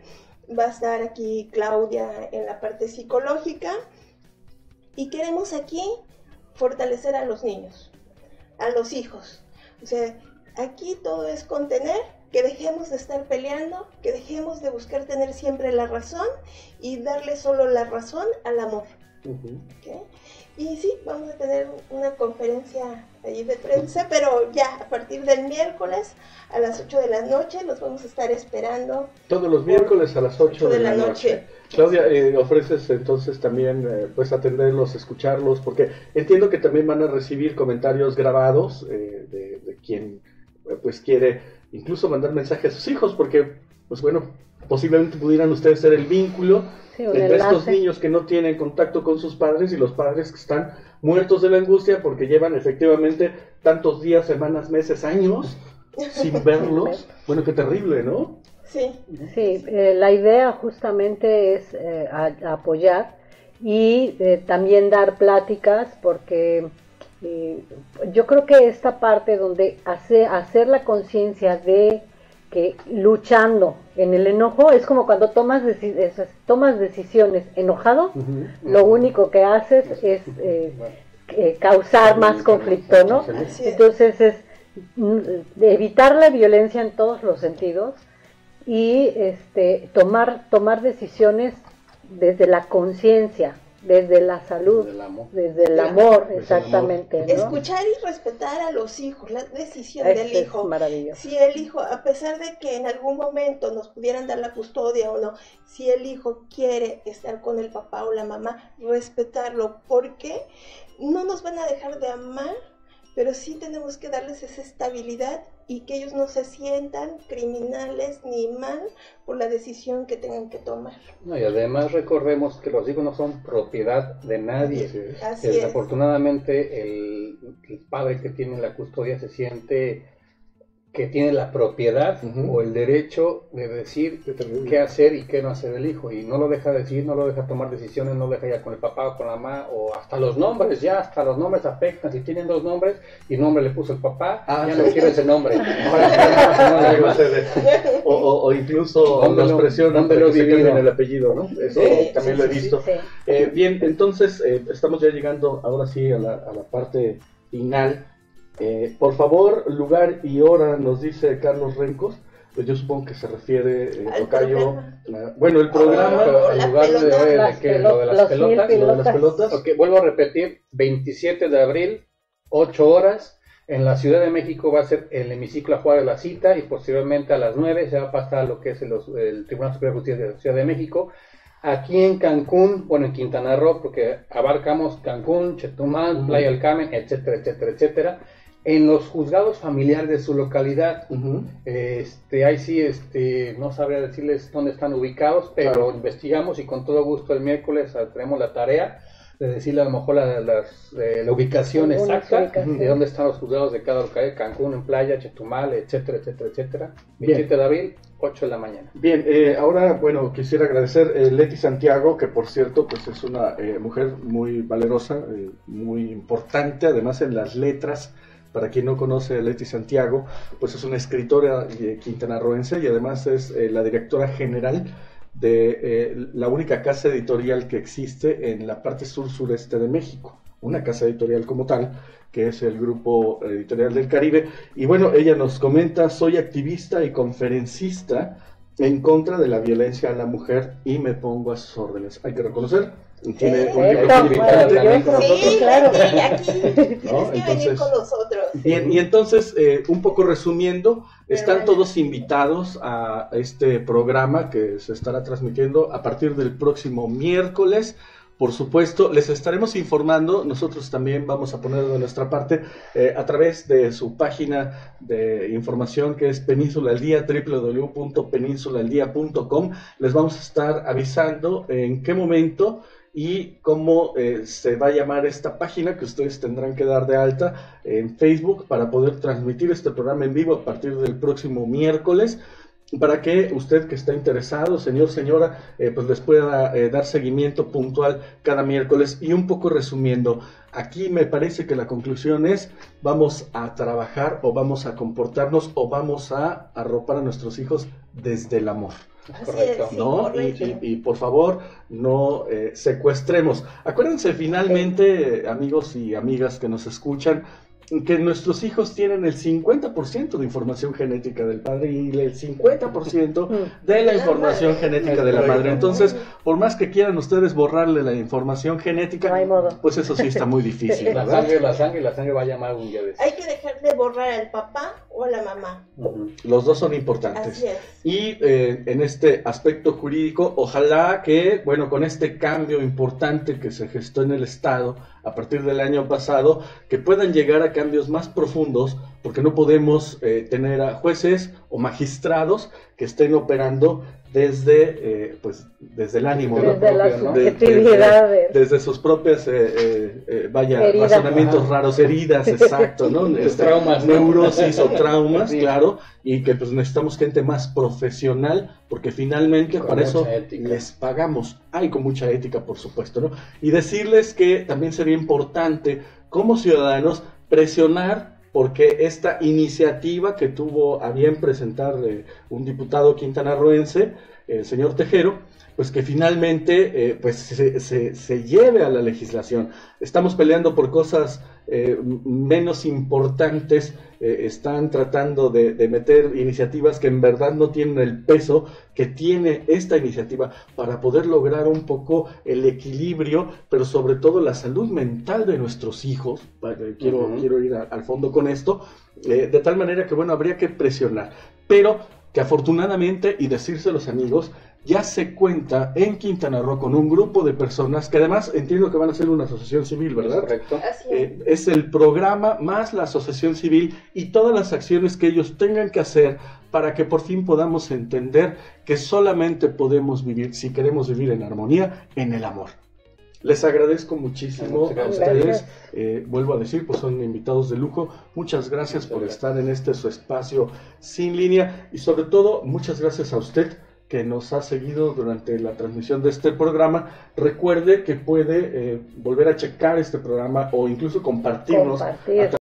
Va a estar aquí Claudia en la parte psicológica. Y queremos aquí fortalecer a los niños, a los hijos. O sea, aquí todo es contener, que dejemos de estar peleando, que dejemos de buscar tener siempre la razón y darle solo la razón al amor. ¿Okay? Y sí, vamos a tener una conferencia allí de prensa, pero ya a partir del miércoles a las 8 de la noche los vamos a estar esperando. Todos los miércoles a las 8 de la noche. Claudia, ofreces entonces también atenderlos, escucharlos, porque entiendo que también van a recibir comentarios grabados de quien quiere incluso mandar mensajes a sus hijos, porque posiblemente pudieran ustedes ser el vínculo entre estos niños que no tienen contacto con sus padres y los padres que están muertos de la angustia porque llevan efectivamente tantos días, semanas, meses, años sin verlos. Bueno, qué terrible, ¿no? Sí. Sí, la idea justamente es apoyar y también dar pláticas, porque yo creo que esta parte donde hacer la conciencia de que luchando en el enojo es como cuando tomas decisiones enojado, lo único que haces es causar más conflicto, ¿no? Entonces es evitar la violencia en todos los sentidos y tomar decisiones desde la conciencia, desde la salud, desde el amor, exactamente, ¿no? Escuchar y respetar a los hijos, la decisión del hijo. Es maravilloso. Si el hijo, a pesar de que en algún momento nos pudieran dar la custodia o no, si el hijo quiere estar con el papá o la mamá, respetarlo, porque no nos van a dejar de amar, pero sí tenemos que darles esa estabilidad y que ellos no se sientan criminales ni mal por la decisión que tengan que tomar. No, y además recordemos que los hijos no son propiedad de nadie. Así Desafortunadamente el padre que tiene la custodia se siente que tiene la propiedad o el derecho de decir qué hacer y qué no hacer el hijo, y no lo deja decir, no lo deja tomar decisiones, no lo deja ya con el papá o con la mamá, o hasta los nombres afectan. Si tienen 2 nombres y nombre le puso el papá, ya no quiere ese nombre. o incluso los presionan para que se cambien el apellido, ¿no? Eso también lo he visto. Bien, entonces estamos ya llegando ahora sí a la parte final. Por favor, lugar y hora, nos dice Carlos Rencos, pues yo supongo que se refiere, Al tocayo, programa. bueno, el programa, Pero en lugar de lo de las pelotas, lo de las pelotas, ok, vuelvo a repetir, 27 de abril, 8 horas, en la Ciudad de México va a ser el hemiciclo a Juárez la cita, y posteriormente a las 9 se va a pasar a lo que es el Tribunal Superior de Justicia de la Ciudad de México. Aquí en Cancún, bueno, en Quintana Roo, porque abarcamos Cancún, Chetumal, Playa del Carmen, etcétera, etcétera, etcétera, en los juzgados familiares de su localidad. Ahí sí, no sabría decirles dónde están ubicados, pero claro, investigamos y con todo gusto el miércoles tenemos la tarea de decirle a lo mejor la ubicación exacta de dónde están los juzgados de cada localidad, Cancún, en Playa, Chetumal, etcétera, etcétera, etcétera. 27 de abril, 8 de la mañana. Bien, ahora, bueno, quisiera agradecer a Leti Santiago, que por cierto, pues es una mujer muy valerosa, muy importante, además en las letras. Para quien no conoce a Leti Santiago, pues es una escritora quintanarroense y además es la directora general de la única casa editorial que existe en la parte sur-sureste de México, una casa editorial como tal, que es el Grupo Editorial del Caribe. Y bueno, ella nos comenta: soy activista y conferencista en contra de la violencia a la mujer y me pongo a sus órdenes. Hay que reconocer, tiene un libro muy importante. Sí, claro. Aquí tienes ¿No? que venir con nosotros. Bien, y entonces, un poco resumiendo, están todos invitados a este programa que se estará transmitiendo a partir del próximo miércoles. Por supuesto, les estaremos informando. Nosotros también vamos a poner de nuestra parte a través de su página de información, que es Península al Día, www.peninsulaaldía.com. Les vamos a estar avisando en qué momento y cómo se va a llamar esta página, que ustedes tendrán que dar de alta en Facebook para poder transmitir este programa en vivo a partir del próximo miércoles, para que usted que está interesado, señor, señora, pues les pueda dar seguimiento puntual cada miércoles. Y un poco resumiendo, aquí me parece que la conclusión es: vamos a trabajar o vamos a comportarnos o vamos a arropar a nuestros hijos desde el amor. Correcto. ¿No? Y por favor, no secuestremos. Acuérdense finalmente, amigos y amigas que nos escuchan, que nuestros hijos tienen el 50% de información genética del padre y el 50% de la información genética de la madre. Entonces, por más que quieran ustedes borrarle la información genética, no hay modo. Pues eso sí está muy difícil, La ¿verdad? sangre va a llamar un día de eso. Hay que dejar de borrar al papá o a la mamá. Los dos son importantes. Así es. Y en este aspecto jurídico, ojalá que, bueno, con este cambio importante que se gestó en el Estado a partir del año pasado, que puedan llegar a cambios más profundos, porque no podemos tener a jueces o magistrados que estén operando desde el ánimo, desde ¿no? la ¿no? subjetividad, desde sus propias heridas. razonamientos raros, heridas, exacto, ¿no? Traumas, ¿no? Neurosis o traumas, Sí. claro, y que pues necesitamos gente más profesional, porque finalmente Con para eso mucha ética. les pagamos. Hay con mucha ética, por supuesto, ¿no? Y decirles que también sería importante, como ciudadanos, presionar porque esta iniciativa que tuvo a bien presentar un diputado quintanarroense, el señor Tejero, pues que finalmente se lleve a la legislación. Estamos peleando por cosas menos importantes, están tratando de meter iniciativas que en verdad no tienen el peso que tiene esta iniciativa para poder lograr un poco el equilibrio, pero sobre todo la salud mental de nuestros hijos. Quiero ir al fondo con esto, de tal manera que, bueno, habría que presionar, pero que afortunadamente, y decírselos amigos, ya se cuenta en Quintana Roo con un grupo de personas que además entiendo que van a ser una asociación civil, ¿verdad? Correcto. Así es. Es el programa más la asociación civil y todas las acciones que ellos tengan que hacer para que por fin podamos entender que solamente podemos vivir, si queremos vivir en armonía, en el amor. Les agradezco muchísimo a Muchas ustedes, vuelvo a decir, pues son invitados de lujo. Muchas gracias por estar en su espacio sin línea y sobre todo muchas gracias a usted que nos ha seguido durante la transmisión de este programa. Recuerde que puede volver a checar este programa o incluso compartirnos Compartir.